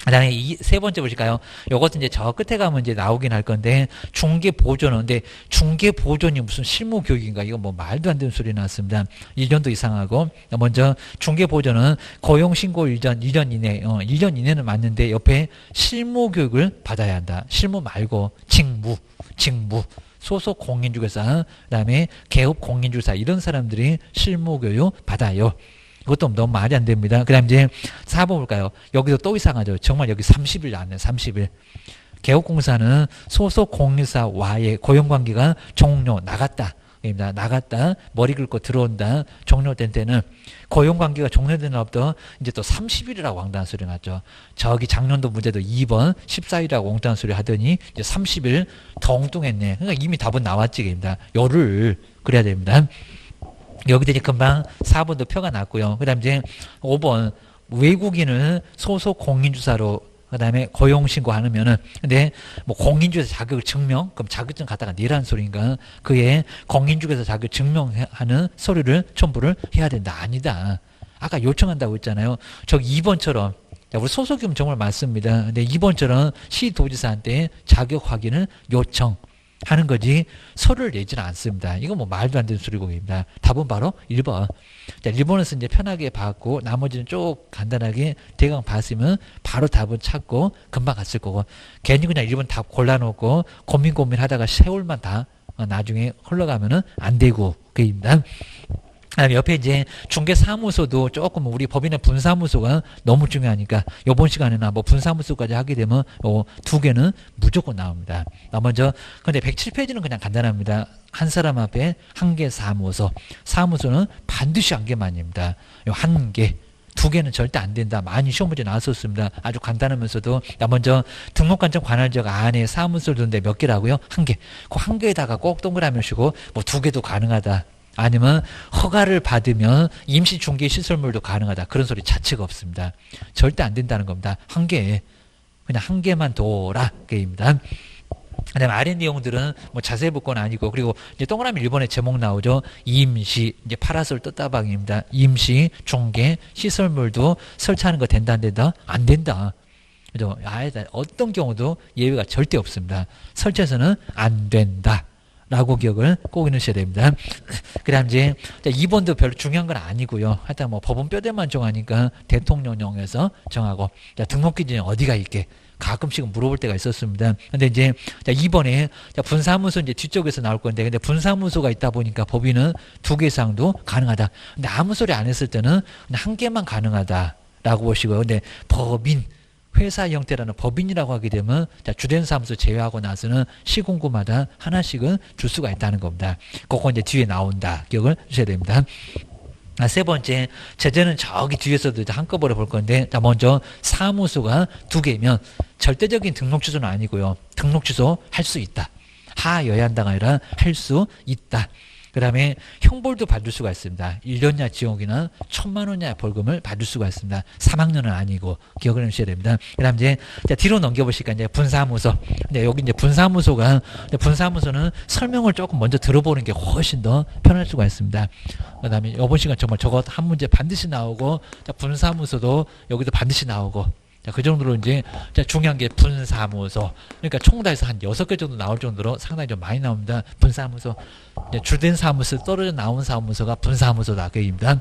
그 다음에 세 번째 보실까요? 요것은 이제 저 끝에 가면 이제 나오긴 할 건데, 중개보존은, 근데 중개보존이 무슨 실무교육인가? 이거 뭐 말도 안 되는 소리 나왔습니다. 1년도 이상하고, 먼저 중개보존은 고용신고 1년 이내, 1년 이내는 맞는데, 옆에 실무교육을 받아야 한다. 실무 말고, 직무. 소속 공인중개사, 그 다음에 개업 공인중개사, 이런 사람들이 실무교육 받아요. 그것도 너무 말이 안 됩니다. 그 다음 이제 4번 볼까요? 여기도 또 이상하죠. 정말 여기 30일 나왔네요. 30일. 개업공사는 소속 공유사와의 고용관계가 나갔다. 머리 긁고 들어온다. 종료된 때는 고용관계가 종료된 날부터 이제 또 30일이라고 왕따한 소리 났죠. 저기 작년도 문제도 2번 14일이라고 엉뚱한 소리 하더니 이제 30일 더 엉뚱했네. 그러니까 이미 답은 나왔지. 입니다. 열흘 그래야 됩니다. 여기도 이제 금방 4번도 표가 났고요. 그 다음 이제 5번 외국인은 소속 공인주사로 그 다음에 고용신고 하면은 근데 뭐 공인주사 자격을 증명 그럼 자격증 갖다가 내라는 소리인가 그의 공인주사 자격을 증명하는 서류를 첨부를 해야 된다. 아니다. 아까 요청한다고 했잖아요. 저기 2번처럼 우리 소속이면 정말 많습니다. 근데 2번처럼 시도지사한테 자격 확인을 요청 하는 거지 서류를 내지는 않습니다. 이거 뭐 말도 안 되는 소리고입니다. 답은 바로 1번. 자, 1번에서 이제 편하게 봤고 나머지는 쭉 간단하게 대강 봤으면 바로 답은 찾고 금방 갔을 거고 괜히 그냥 1번 답 골라놓고 고민하다가 세월만 다 나중에 흘러가면은 안 되고 그입니다. 그다음에 옆에 이제 중개사무소도 조금 우리 법인의 분사무소가 너무 중요하니까 이번 시간에나 뭐 분사무소까지 하게 되면 두 개는 무조건 나옵니다. 먼저 근데 107페이지는 그냥 간단합니다. 한 사람 앞에 한 개 사무소. 사무소는 반드시 한 개만입니다. 한 개. 2개는 절대 안 된다. 많이 시험 문제 나왔었습니다. 아주 간단하면서도. 먼저 등록관청 관할지역 안에 사무소를 두는데 몇 개라고요? 1개. 그 1개에다가 꼭 동그라미 치고 뭐 2개도 가능하다. 아니면 허가를 받으면 임시 중개 시설물도 가능하다. 그런 소리 자체가 없습니다. 절대 안 된다는 겁니다. 1개. 그냥 1개만 둬라. 게입니다. 그다음에 아래 내용들은 뭐 자세히 볼 건 아니고, 그리고 이제 동그라미 1번에 제목 나오죠. 임시, 이제 파라솔 떴다방입니다. 임시 중개 시설물도 설치하는 거 된다 안 된다? 안 된다. 그죠? 어떤 경우도 예외가 절대 없습니다. 설치해서는 안 된다. 라고 기억을 꼭 해놓으셔야 됩니다. 그 다음 이제 2번도 별로 중요한 건 아니고요. 하여튼 뭐 법원 뼈대만 정하니까 대통령령에서 정하고, 자, 등록 기준이 어디가 있게 가끔씩은 물어볼 때가 있었습니다. 근데 이제 2번에 분사무소 이제 뒤쪽에서 나올 건데, 근데 분사무소가 있다 보니까 법인은 2개 이상도 가능하다. 근데 아무 소리 안 했을 때는 그냥 1개만 가능하다라고 보시고요. 근데 법인 회사 형태라는 법인이라고 하게 되면 주된 사무소 제외하고 나서는 시군구마다 하나씩은 줄 수가 있다는 겁니다. 그거 이제 뒤에 나온다. 기억을 주셔야 됩니다. 3번째, 제재는 저기 뒤에서도 한꺼번에 볼 건데, 먼저 사무소가 2개면 절대적인 등록 취소는 아니고요. 등록 취소 할 수 있다. 하여야 한다가 아니라 할 수 있다. 그 다음에 형벌도 받을 수가 있습니다. 1년이나 지옥이나 1,000만 원이나 벌금을 받을 수가 있습니다. 3학년은 아니고 기억을 해주셔야 됩니다. 그 다음 이제 뒤로 넘겨보시니까 이제 분사무소. 근데 여기 이제 분사무소는 설명을 조금 먼저 들어보는 게 훨씬 더 편할 수가 있습니다. 그 다음에 이번 시간 정말 저거 한 문제 반드시 나오고, 분사무소도 여기도 반드시 나오고, 자, 그 정도로 이제 중요한 게 분사무소. 그러니까 총 다 해서 한 6개 정도 나올 정도로 상당히 좀 많이 나옵니다. 분사무소. 주된 사무소, 떨어져 나온 사무소가 분사무소다. 그입니다.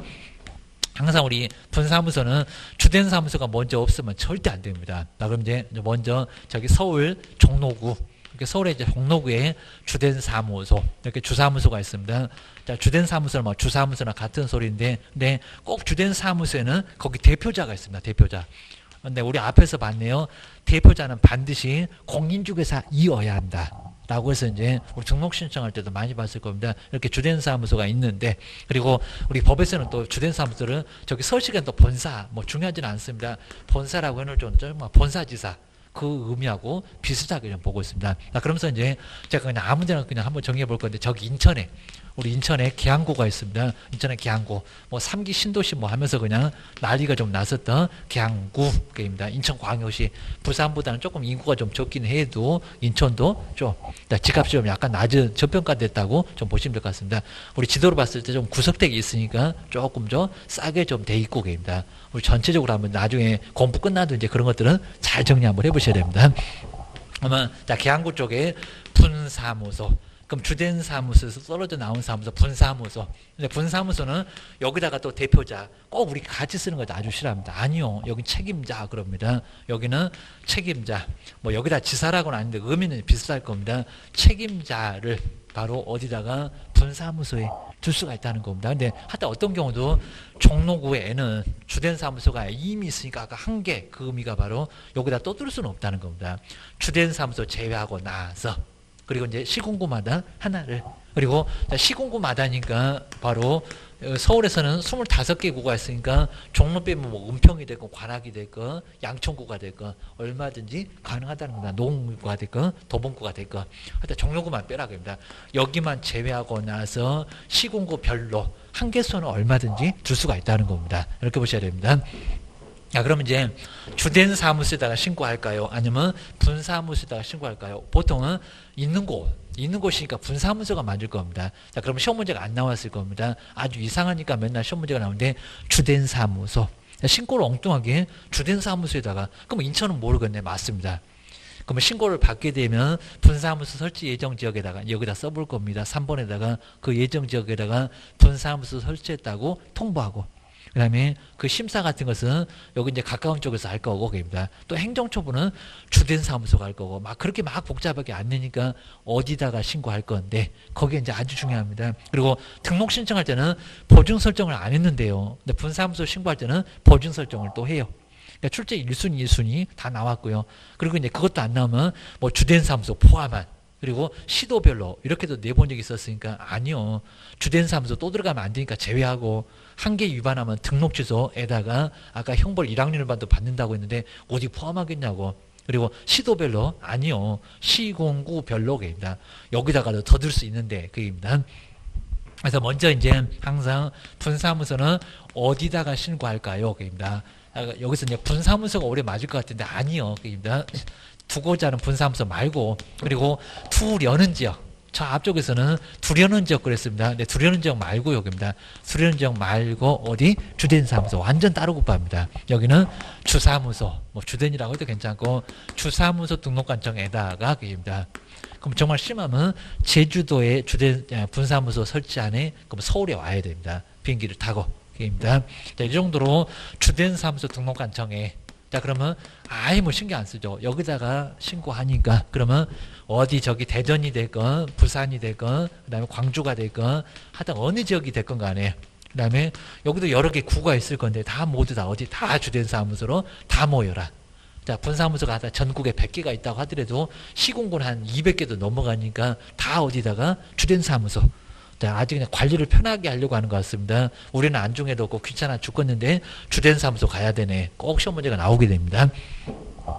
항상 우리 분사무소는 주된 사무소가 먼저 없으면 절대 안 됩니다. 그럼 이제 먼저 저기 서울 종로구, 서울의 이제 종로구에 주된 사무소, 이렇게 주사무소가 있습니다. 자, 주된 사무소는 뭐 주사무소나 같은 소리인데, 근데 꼭 주된 사무소에는 거기 대표자가 있습니다. 대표자. 근데 우리 앞에서 봤네요. 대표자는 반드시 공인중개사이어야 한다. 라고 해서 이제 우리 등록 신청할 때도 많이 봤을 겁니다. 이렇게 주된 사무소가 있는데, 그리고 우리 법에서는 또 주된 사무소를 저기 서식은 또 본사, 뭐 중요하지는 않습니다. 본사라고 해놓을 정도, 본사지사. 그 의미하고 비슷하게 좀 보고 있습니다. 그러면서 이제 제가 그냥 아무 데나 그냥 한번 정리해 볼 건데, 저기 인천에, 우리 인천에 계양구가 있습니다. 인천에 계양구, 뭐 3기 신도시 뭐 하면서 그냥 난리가 좀 났었던 계양구입니다. 인천광역시. 부산보다는 조금 인구가 좀 적긴 해도 인천도 좀 집값이 좀 약간 낮은 저평가됐다고 좀 보시면 될 것 같습니다. 우리 지도로 봤을 때 좀 구석대기 있으니까 조금 좀 싸게 좀 돼 있고 계입니다. 우리 전체적으로 한번 나중에 공부 끝나도 이제 그런 것들은 잘 정리 한번 해보셔야 됩니다. 그러면 계양구 쪽에 분사무소, 그럼 주된 사무소에서 떨어져 나온 사무소, 분사무소. 근데 분사무소는 여기다가 또 대표자, 꼭 우리 같이 쓰는 거 아주 싫어합니다. 아니요, 여기 책임자 그럽니다. 여기는 책임자. 뭐 여기다 지사라고는 아닌데 의미는 비슷할 겁니다. 책임자를 바로 어디다가 분사무소에 줄 수가 있다는 겁니다. 근데 하여튼 어떤 경우도 종로구에는 주된 사무소가 이미 있으니까 아까 1개, 그 의미가 바로 여기다 또 둘 수는 없다는 겁니다. 주된 사무소 제외하고 나서, 그리고 이제 시군구마다 하나를, 그리고 시군구마다니까 바로 서울에서는 25개 구가 있으니까 종로 빼면 뭐 은평이 됐건 관악이 됐건 양천구가 됐건 얼마든지 가능하다는 겁니다. 노원구가 됐건 도봉구가 됐건 하여튼 종로구만 빼라고 합니다. 여기만 제외하고 나서 시군구별로 한개수는 얼마든지 줄 수가 있다는 겁니다. 이렇게 보셔야 됩니다. 자, 그러면 이제 주된 사무소에다가 신고할까요? 아니면 분사무소에다가 신고할까요? 보통은 있는 곳이니까 분사무소가 맞을 겁니다. 자, 그러면 시험 문제가 안 나왔을 겁니다. 아주 이상하니까 맨날 시험 문제가 나오는데 주된 사무소. 신고를 엉뚱하게 주된 사무소에다가, 그럼 인천은 모르겠네. 맞습니다. 그러면 신고를 받게 되면 분사무소 설치 예정 지역에다가 여기다 써볼 겁니다. 3번에다가 그 예정 지역에다가 분사무소 설치했다고 통보하고, 그 다음에 그 심사 같은 것은 여기 이제 가까운 쪽에서 할 거고, 그입니다. 또 행정처분은 주된 사무소가 할 거고, 막 그렇게 막 복잡하게 안 내니까 어디다가 신고할 건데, 거기에 이제 아주 중요합니다. 그리고 등록 신청할 때는 보증 설정을 안 했는데요. 근데 분사무소 신고할 때는 보증 설정을 또 해요. 그러니까 출제 1순위, 2순위 다 나왔고요. 그리고 이제 그것도 안 나오면 뭐 주된 사무소 포함한 그리고 시도별로 이렇게도 내본 적이 있었으니까 아니요. 주된 사무소 또 들어가면 안 되니까 제외하고 한 개 위반하면 등록 취소에다가 아까 형벌 1학년을 반도 받는다고 했는데 어디 포함하겠냐고. 그리고 시도별로 아니요. 시공구별로 입니다. 여기다가도 더 들 수 있는데 그입니다. 그래서 먼저 이제 항상 분사무소는 어디다가 신고할까요? 그입니다. 여기서 이제 분사무소가 오래 맞을 것 같은데 아니요. 그입니다. 두고자 하는 분사무소 말고 그리고 두려는 지역 저 앞쪽에서는 두려는 지역 그랬습니다. 근데 두려는 지역 말고 여기입니다. 두려는 지역 말고 어디? 주된 사무소 완전 따로 국밥입니다. 여기는 주사무소 뭐 주된이라고 해도 괜찮고 주사무소 등록관청에다가 그입니다. 그럼 정말 심하면 제주도에 주된 분사무소 설치 안에 그럼 서울에 와야 됩니다. 비행기를 타고 그입니다. 이 정도로 주된 사무소 등록관청에 자 그러면 아예 뭐 신경 안 쓰죠. 여기다가 신고하니까 그러면 어디 저기 대전이 됐건 부산이 됐건 그다음에 광주가 됐건 하여튼 어느 지역이 됐건 간에 그다음에 여기도 여러 개 구가 있을 건데 다 모두 다 어디 다 주된 사무소로 다 모여라. 자 분사무소가 하다 전국에 100개가 있다고 하더라도 시군구는 한 200개도 넘어가니까 다 어디다가 주된 사무소. 자, 아직 그냥 관리를 편하게 하려고 하는 것 같습니다. 우리는 안중에도 없고 귀찮아 죽겠는데 주된 사무소 가야 되네. 꼭 시험 문제가 나오게 됩니다.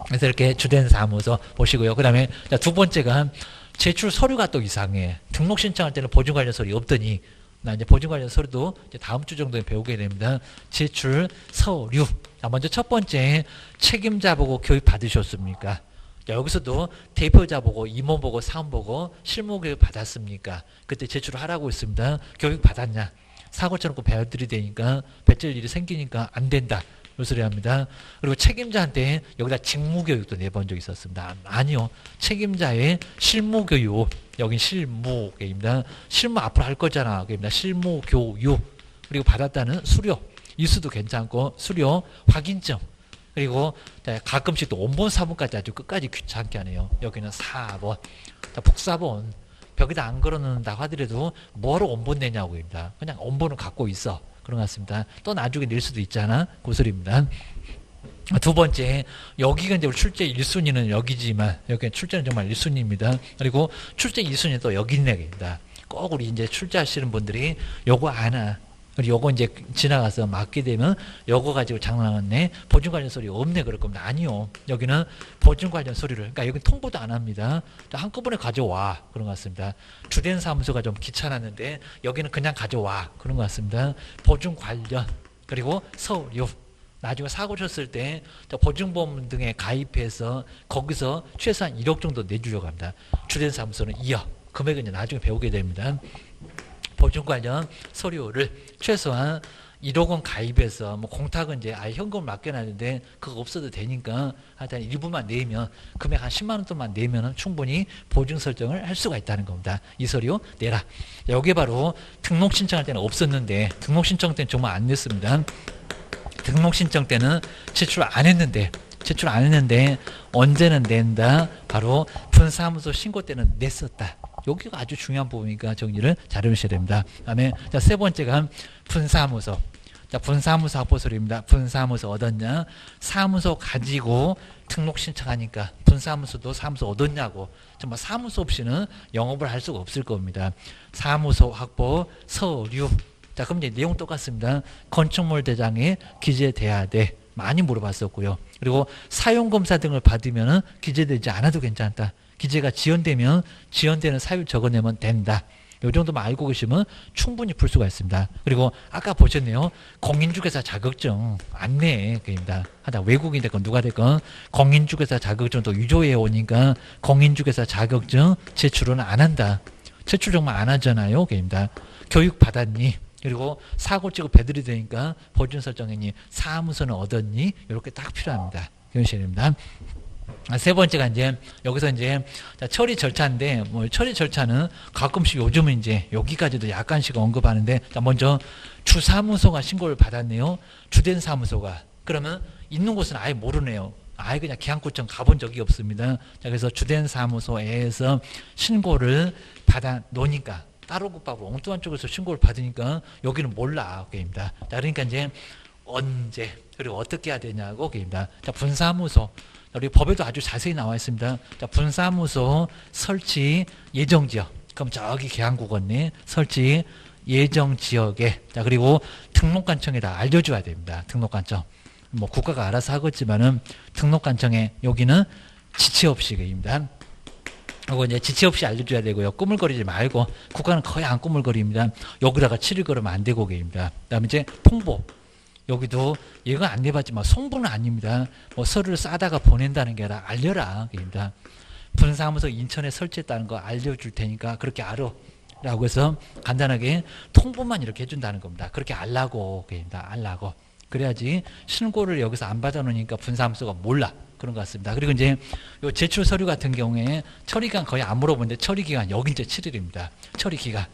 그래서 이렇게 주된 사무소 보시고요. 그 다음에 두 번째가 제출 서류가 또 이상해. 등록 신청할 때는 보증 관련 서류 없더니 나 이제 보증 관련 서류도 이제 다음 주 정도에 배우게 됩니다. 제출 서류. 자, 먼저 첫 번째 책임자 보고 교육 받으셨습니까? 자, 여기서도 대표자 보고 임원 보고 사원 보고 실무 교육 받았습니까? 그때 제출을 하라고 했습니다. 교육 받았냐? 사고 쳐놓고 배워드리 되니까 배칠 일이 생기니까 안 된다. 이 소리 합니다. 그리고 책임자한테 여기다 직무교육도 내본 적이 있었습니다. 아니요. 책임자의 실무교육. 여긴 실무입니다. 실무 앞으로 할 거잖아. 그입니다. 실무교육. 그리고 받았다는 수료. 이수도 괜찮고 수료 확인증. 그리고 가끔씩 또 원본 사본까지 아주 끝까지 귀찮게 하네요. 여기는 4번. 복사본. 벽에다 안 걸어놓는다고 하더라도 뭐로 원본 내냐고 입니다. 그냥 원본을 갖고 있어. 그런 것 같습니다. 또 나중에 낼 수도 있잖아. 그 소리입니다. 두 번째, 여기가 이제 출제 1순위는 여기지만, 여기 출제는 정말 1순위입니다. 그리고 출제 2순위는 또 여기 있는 애입니다. 꼭 우리 이제 출제하시는 분들이 요거 아나. 그리고 요거 이제 지나가서 맞게 되면 요거 가지고 장난하네. 보증 관련 소리 없네. 그럴 겁니다. 아니요. 여기는 보증 관련 소리를, 그러니까 여기 통보도 안 합니다. 한꺼번에 가져와. 그런 것 같습니다. 주된 사무소가 좀 귀찮았는데 여기는 그냥 가져와. 그런 것 같습니다. 보증 관련, 그리고 서류. 나중에 사고 쳤을 때 보증보험 등에 가입해서 거기서 최소한 1억 정도 내주려고 합니다. 주된 사무소는 2억. 금액은 이제 나중에 배우게 됩니다. 보증 관련 서류를 최소한 1억 원 가입해서 뭐 공탁은 이제 아예 현금을 맡겨놨는데 그거 없어도 되니까 하여튼 일부만 내면 금액 한 10만 원 돈만 내면 충분히 보증 설정을 할 수가 있다는 겁니다. 이 서류 내라. 여기 바로 등록 신청할 때는 없었는데 등록 신청 때는 정말 안 냈습니다. 등록 신청 때는 제출 안 했는데 언제는 낸다? 바로 분사무소 신고 때는 냈었다. 여기가 아주 중요한 부분이니까 정리를 잘 해주셔야 됩니다. 그다음에 세 번째가 분사무소. 자, 분사무소 확보서류입니다. 분사무소 얻었냐? 사무소 가지고 등록 신청하니까 분사무소도 사무소 얻었냐고. 정말 사무소 없이는 영업을 할 수가 없을 겁니다. 사무소 확보 서류. 자, 그럼 이제 내용 똑같습니다. 건축물 대장에 기재돼야 돼. 많이 물어봤었고요. 그리고 사용검사 등을 받으면 기재되지 않아도 괜찮다. 기재가 지연되면 지연되는 사유 적어내면 된다. 이 정도만 알고 계시면 충분히 풀 수가 있습니다. 그리고 아까 보셨네요. 공인중개사 자격증 안 내. 그입니다. 하다 외국인 됐건 누가 됐건 공인중개사 자격증도 유조해 오니까 공인중개사 자격증 제출은 안 한다. 제출 정말 안 하잖아요. 그입니다. 교육 받았니? 그리고 사고 치고 배들이 되니까 보증 설정했니? 사무소는 얻었니? 이렇게 딱 필요합니다. 이런 식입니다. 세 번째가 이제 여기서 이제 처리 절차인데 뭐 처리 절차는 가끔씩 요즘은 이제 여기까지도 약간씩 언급하는데 자, 먼저 주사무소가 신고를 받았네요. 주된 사무소가 그러면 있는 곳은 아예 모르네요. 아예 그냥 기한구청 가본 적이 없습니다. 자, 그래서 주된 사무소에서 신고를 받아 놓으니까 따로 국밥으로 엉뚱한 쪽에서 신고를 받으니까 여기는 몰라. 게임입니다. 자, 그러니까 이제 언제 그리고 어떻게 해야 되냐고 얘기합니다. 자, 분사무소 우리 법에도 아주 자세히 나와 있습니다. 자, 분사무소 설치 예정지역. 그럼 저기 계양구건네 설치 예정지역에 자 그리고 등록관청에다 알려줘야 됩니다. 등록관청. 뭐 국가가 알아서 하겠지만은 등록관청에 여기는 지체 없이 입니다. 그리고 이제 지체 없이 알려줘야 되고요. 꾸물거리지 말고 국가는 거의 안 꾸물거립니다. 여기다가 7일 걸으면 안 되고 입니다. 그다음에 이제 통보. 여기도 이거 안 내봤지만 송부는 아닙니다. 뭐 서류를 싸다가 보낸다는 게 아니라 알려라 입니다. 분사무소 인천에 설치했다는 거 알려줄 테니까 그렇게 알아. 라고 해서 간단하게 통보만 이렇게 해준다는 겁니다. 그렇게 알라고 입니다. 알라고. 그래야지 신고를 여기서 안 받아놓으니까 분사무소가 몰라. 그런 것 같습니다. 그리고 이제 요 제출 서류 같은 경우에 처리기간 거의 안 물어보는데 처리기간 여기 이제 7일입니다. 처리기간.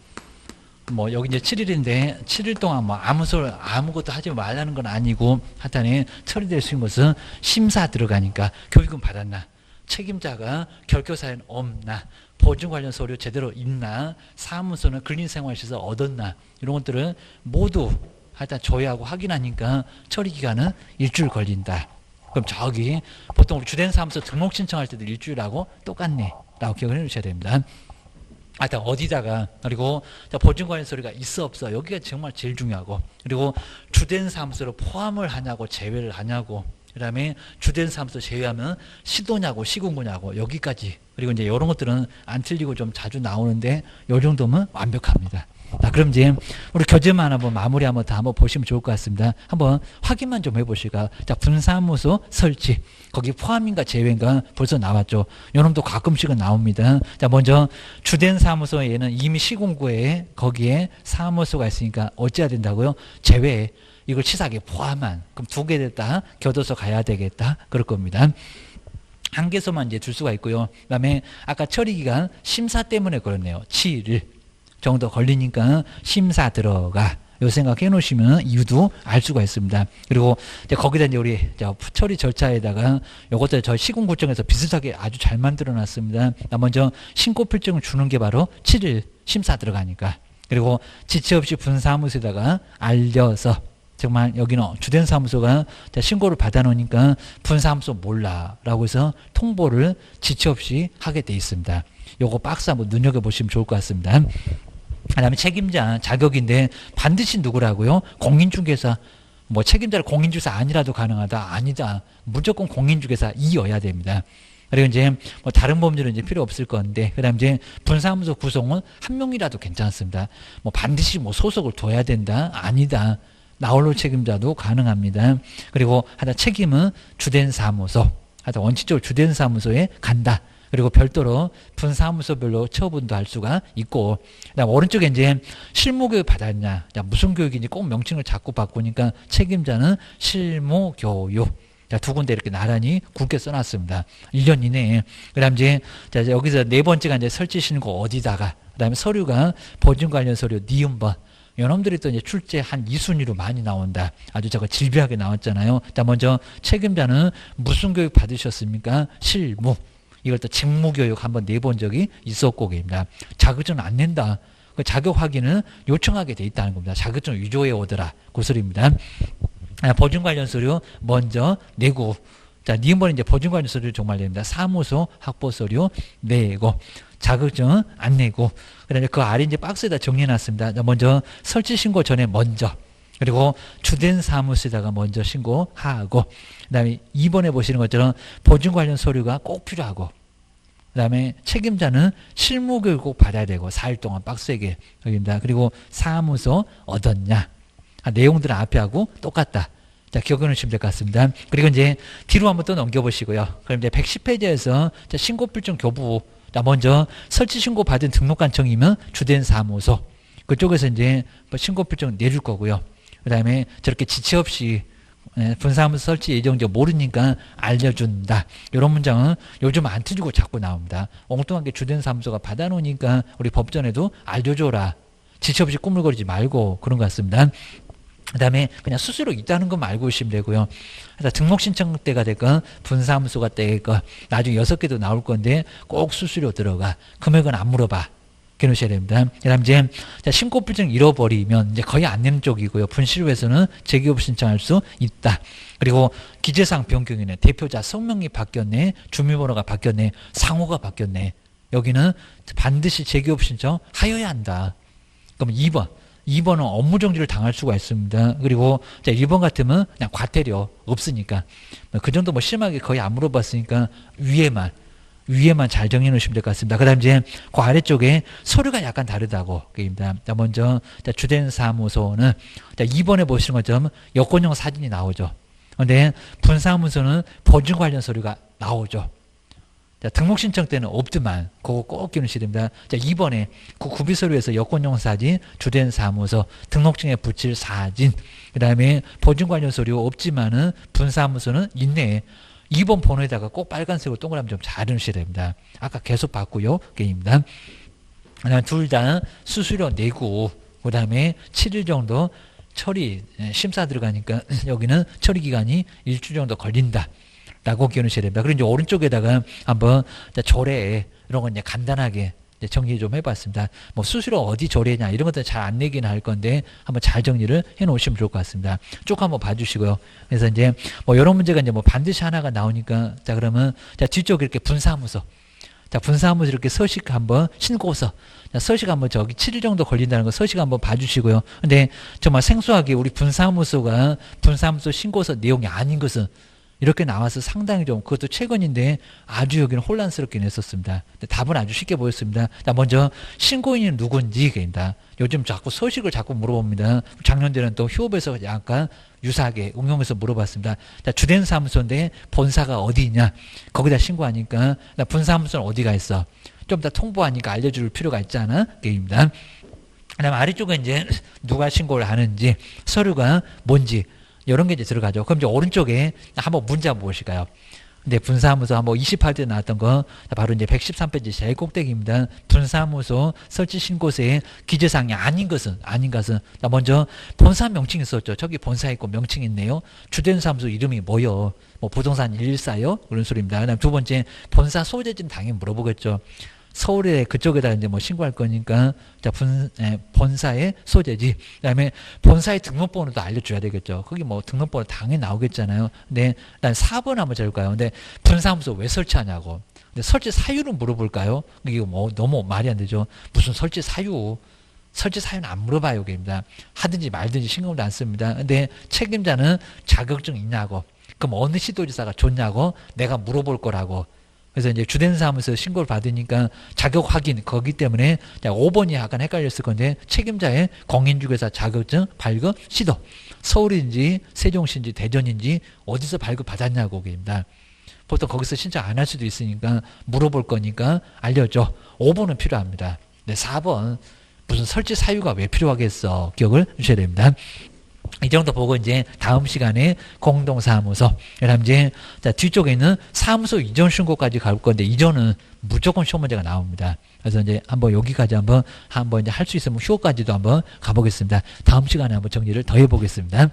뭐 여기 이제 7일인데 7일 동안 뭐 아무것도 하지 말라는 건 아니고 하여튼 처리될 수 있는 것은 심사 들어가니까 교육은 받았나, 책임자가 결교사연 없나, 보증 관련 서류 제대로 있나, 사무소는 근린생활시설 얻었나 이런 것들은 모두 하여튼 조회하고 확인하니까 처리기간은 일주일 걸린다. 그럼 저기 보통 우리 주된 사무소 등록 신청할 때도 일주일하고 똑같네 라고 기억을 해주셔야 됩니다. 하여튼 어디다가 그리고 보증 관련 서류가 있어 없어 여기가 정말 제일 중요하고 그리고 주된 사무소를 포함을 하냐고 제외를 하냐고 그 다음에 주된 사무소 제외하면 시도냐고 시군구냐고 여기까지 그리고 이제 이런 것들은 안 틀리고 좀 자주 나오는데 요 정도면 완벽합니다. 자, 그럼 이제 우리 교재만 한번 마무리 한번 다 한번 보시면 좋을 것 같습니다. 한번 확인만 좀 해보시까. 자, 분사무소 설치 거기 포함인가 제외인가 벌써 나왔죠. 요놈도 가끔씩은 나옵니다. 자, 먼저 주된 사무소에는 이미 시공구에 거기에 사무소가 있으니까 어찌해야 된다고요? 제외. 이걸 치사하게 포함한. 그럼 두 개 됐다. 교도소 가야 되겠다. 그럴 겁니다. 한 개소만 이제 줄 수가 있고요. 그 다음에 아까 처리기간 심사 때문에 그렇네요. 7일 정도 걸리니까 심사 들어가. 요 생각해 놓으시면 이유도 알 수가 있습니다. 그리고 이제 거기다 이제 우리 처리 절차에다가 요것들 저희 시공구청에서 비슷하게 아주 잘 만들어 놨습니다. 먼저 신고필증을 주는 게 바로 7일 심사 들어가니까. 그리고 지체 없이 분사무소에다가 알려서 정말 여기는 주된 사무소가 신고를 받아놓으니까 분사무소 몰라라고 해서 통보를 지체 없이 하게 돼 있습니다. 요거 박스 한번 눈여겨보시면 좋을 것 같습니다. 그 다음에 책임자 자격인데 반드시 누구라고요? 공인중개사. 뭐 책임자를 공인중개사 아니라도 가능하다. 아니다. 무조건 공인중개사이어야 됩니다. 그리고 이제 뭐 다른 법률은 이제 필요 없을 건데, 그 다음 이제 분사무소 구성은 한 명이라도 괜찮습니다. 뭐 반드시 뭐 소속을 둬야 된다. 아니다. 나홀로 책임자도 가능합니다. 그리고 하여튼 책임은 주된 사무소. 하여튼 원칙적으로 주된 사무소에 간다. 그리고 별도로 분사무소별로 처분도 할 수가 있고, 그다음 오른쪽에 이제 실무교육 받았냐, 무슨 교육인지 꼭 명칭을 자꾸 바꾸니까 책임자는 실무교육. 자, 두 군데 이렇게 나란히 굵게 써놨습니다. 1년 이내에. 그다음 이제 자, 여기서 네 번째가 이제 설치 신고 어디다가, 그다음에 서류가 보증 관련 서류 니은번. 요놈들이 또 이제 출제 한 2순위로 많이 나온다. 아주 저거 질비하게 나왔잖아요. 자, 먼저 책임자는 무슨 교육 받으셨습니까? 실무. 이걸 또 직무교육 한번 내본 적이 있었고, 입니다. 자격증 안 낸다. 그 자격 확인은 요청하게 돼 있다는 겁니다. 자격증 위조해 오더라. 그 소리입니다. 보증 관련 서류 먼저 내고, 자, 니은번은 이제 보증 관련 서류를 정말 냅니다. 사무소 확보 서류 내고, 자격증 안 내고, 그 다음에 그 아래 이제 박스에다 정리해 놨습니다. 먼저 설치 신고 전에 먼저, 그리고 주된 사무소에다가 먼저 신고하고, 그 다음에 2번에 보시는 것처럼 보증 관련 서류가 꼭 필요하고, 그 다음에 책임자는 실무교육 꼭 받아야 되고 4일 동안 빡세게 여기입니다. 그리고 사무소 얻었냐. 내용들은 앞에 하고 똑같다. 자, 기억해 놓으시면 될 것 같습니다. 그리고 이제 뒤로 한번 또 넘겨보시고요. 그럼 이제 110페이지에서 신고필증 교부. 자, 먼저 설치 신고 받은 등록관청이면 주된 사무소. 그쪽에서 이제 신고필증 내줄 거고요. 그 다음에 저렇게 지체 없이 분사무소 설치 예정지 모르니까 알려준다. 이런 문장은 요즘 안 틀리고 자꾸 나옵니다. 엉뚱하게 주된 사무소가 받아놓으니까 우리 법전에도 알려줘라. 지체 없이 꾸물거리지 말고 그런 것 같습니다. 그 다음에 그냥 수수료 있다는 것만 알고 오시면 되고요. 등록 신청 때가 될건 분사무소가 때가 나중에 6개도 나올 건데 꼭 수수료 들어가. 금액은 안 물어봐. 기억하셔야 됩니다. 그다음 이제 신고필증 잃어버리면 이제 거의 안 내는 쪽이고요. 분실후에서는 재기업 신청할 수 있다. 그리고 기재사항 변경이네. 대표자 성명이 바뀌었네. 주민번호가 바뀌었네. 상호가 바뀌었네. 여기는 반드시 재기업 신청하여야 한다. 그럼 2번은 업무 정지를 당할 수가 있습니다. 그리고 1번 같으면 그냥 과태료 없으니까 그 정도 뭐 심하게 거의 안 물어봤으니까 위에만 잘 정리해 놓으시면 될 것 같습니다. 그 다음 이제 그 아래쪽에 서류가 약간 다르다고 얘기입니다. 먼저 주된 사무소는 2번에 보시는 것처럼 여권용 사진이 나오죠. 근데 분사무소는 보증 관련 서류가 나오죠. 등록 신청 때는 없지만 그거 꼭 기억하셔야 됩니다. 2번에 그 구비 서류에서 여권용 사진, 주된 사무소, 등록증에 붙일 사진, 그 다음에 보증 관련 서류 없지만은 분사무소는 있네. 2번 번호에다가 꼭 빨간색으로 동그라미 좀 잘 넣으셔야 됩니다. 아까 계속 봤고요. 게임입니다. 그다음 둘 다 수수료 내고 그 다음에 7일 정도 처리 심사 들어가니까 여기는 처리 기간이 일주일 정도 걸린다. 라고 기억하셔야 됩니다. 그리고 이제 오른쪽에다가 한번 조례 이런 건 이제 간단하게 정리 좀 해봤습니다. 뭐 수수료 어디 조례냐 이런 것들 잘 안 내기는 할 건데 한번 잘 정리를 해놓으시면 좋을 것 같습니다. 쭉 한번 봐주시고요. 그래서 이제 뭐 이런 문제가 이제 뭐 반드시 하나가 나오니까 자 그러면 자 뒤쪽 이렇게 분사무소. 자 분사무소 이렇게 서식 한번 신고서. 자 서식 한번 저기 7일 정도 걸린다는 거 서식 한번 봐주시고요. 근데 정말 생소하게 우리 분사무소가 분사무소 신고서 내용이 아닌 것은 이렇게 나와서 상당히 좀 그것도 최근인데 아주 여기는 혼란스럽게 냈었습니다. 답은 아주 쉽게 보였습니다. 자, 먼저 신고인이 누군지입니다. 요즘 자꾸 서식을 자꾸 물어봅니다. 작년에는 또 휴업에서 약간 유사하게 응용해서 물어봤습니다. 자, 주된 사무소인데 본사가 어디 있냐? 거기다 신고하니까 나 분사무소는 어디가 있어? 좀 더 통보하니까 알려줄 필요가 있잖아. 게임입니다. 그다음 아래쪽에 이제 누가 신고를 하는지 서류가 뭔지 이런 게 이제 들어가죠. 그럼 이제 오른쪽에 한번 문제 한번 보실까요? 근데 분사무소 한번 28대 나왔던 거 바로 이제 113페이지 제일 꼭대기입니다. 분사무소 설치 신고서에 기재사항이 아닌 것은 먼저 본사 명칭이 있었죠. 저기 본사 있고 명칭 있네요. 주된 사무소 이름이 뭐요? 뭐 부동산 114요? 그런 소리입니다. 그다음 두 번째 본사 소재지는 당연히 물어보겠죠. 서울에 그쪽에다 이제 뭐 신고할 거니까 자 본사의 소재지. 그다음에 본사의 등록번호도 알려줘야 되겠죠. 거기 뭐 등록번호 당연히 나오겠잖아요. 근데 난 4번 한번 적을까요? 근데 분사무소 왜 설치하냐고. 근데 설치 사유는 물어볼까요? 이게 뭐 너무 말이 안 되죠. 무슨 설치 사유? 설치 사유는 안 물어봐요, 여기입니다. 하든지 말든지 신경도 안 씁니다. 근데 책임자는 자격증 있냐고. 그럼 어느 시도지사가 줬냐고 내가 물어볼 거라고. 그래서 이제 주된 사무소 신고를 받으니까 자격 확인 거기 때문에 5번이 약간 헷갈렸을 건데 책임자의 공인중개사 자격증 발급 시도 서울인지 세종시인지 대전인지 어디서 발급 받았냐고 입니다. 보통 거기서 신청 안 할 수도 있으니까 물어볼 거니까 알려줘. 5번은 필요합니다. 네, 4번 무슨 설치 사유가 왜 필요하겠어 기억을 주셔야 됩니다. 이 정도 보고 이제 다음 시간에 공동사무소 그다음 이제 자 뒤쪽에 있는 사무소 이전 신고까지 갈 건데 이전은 무조건 시험 문제가 나옵니다. 그래서 이제 한번 여기까지 한번 이제 할 수 있으면 휴업까지도 한번 가보겠습니다. 다음 시간에 한번 정리를 더 해보겠습니다.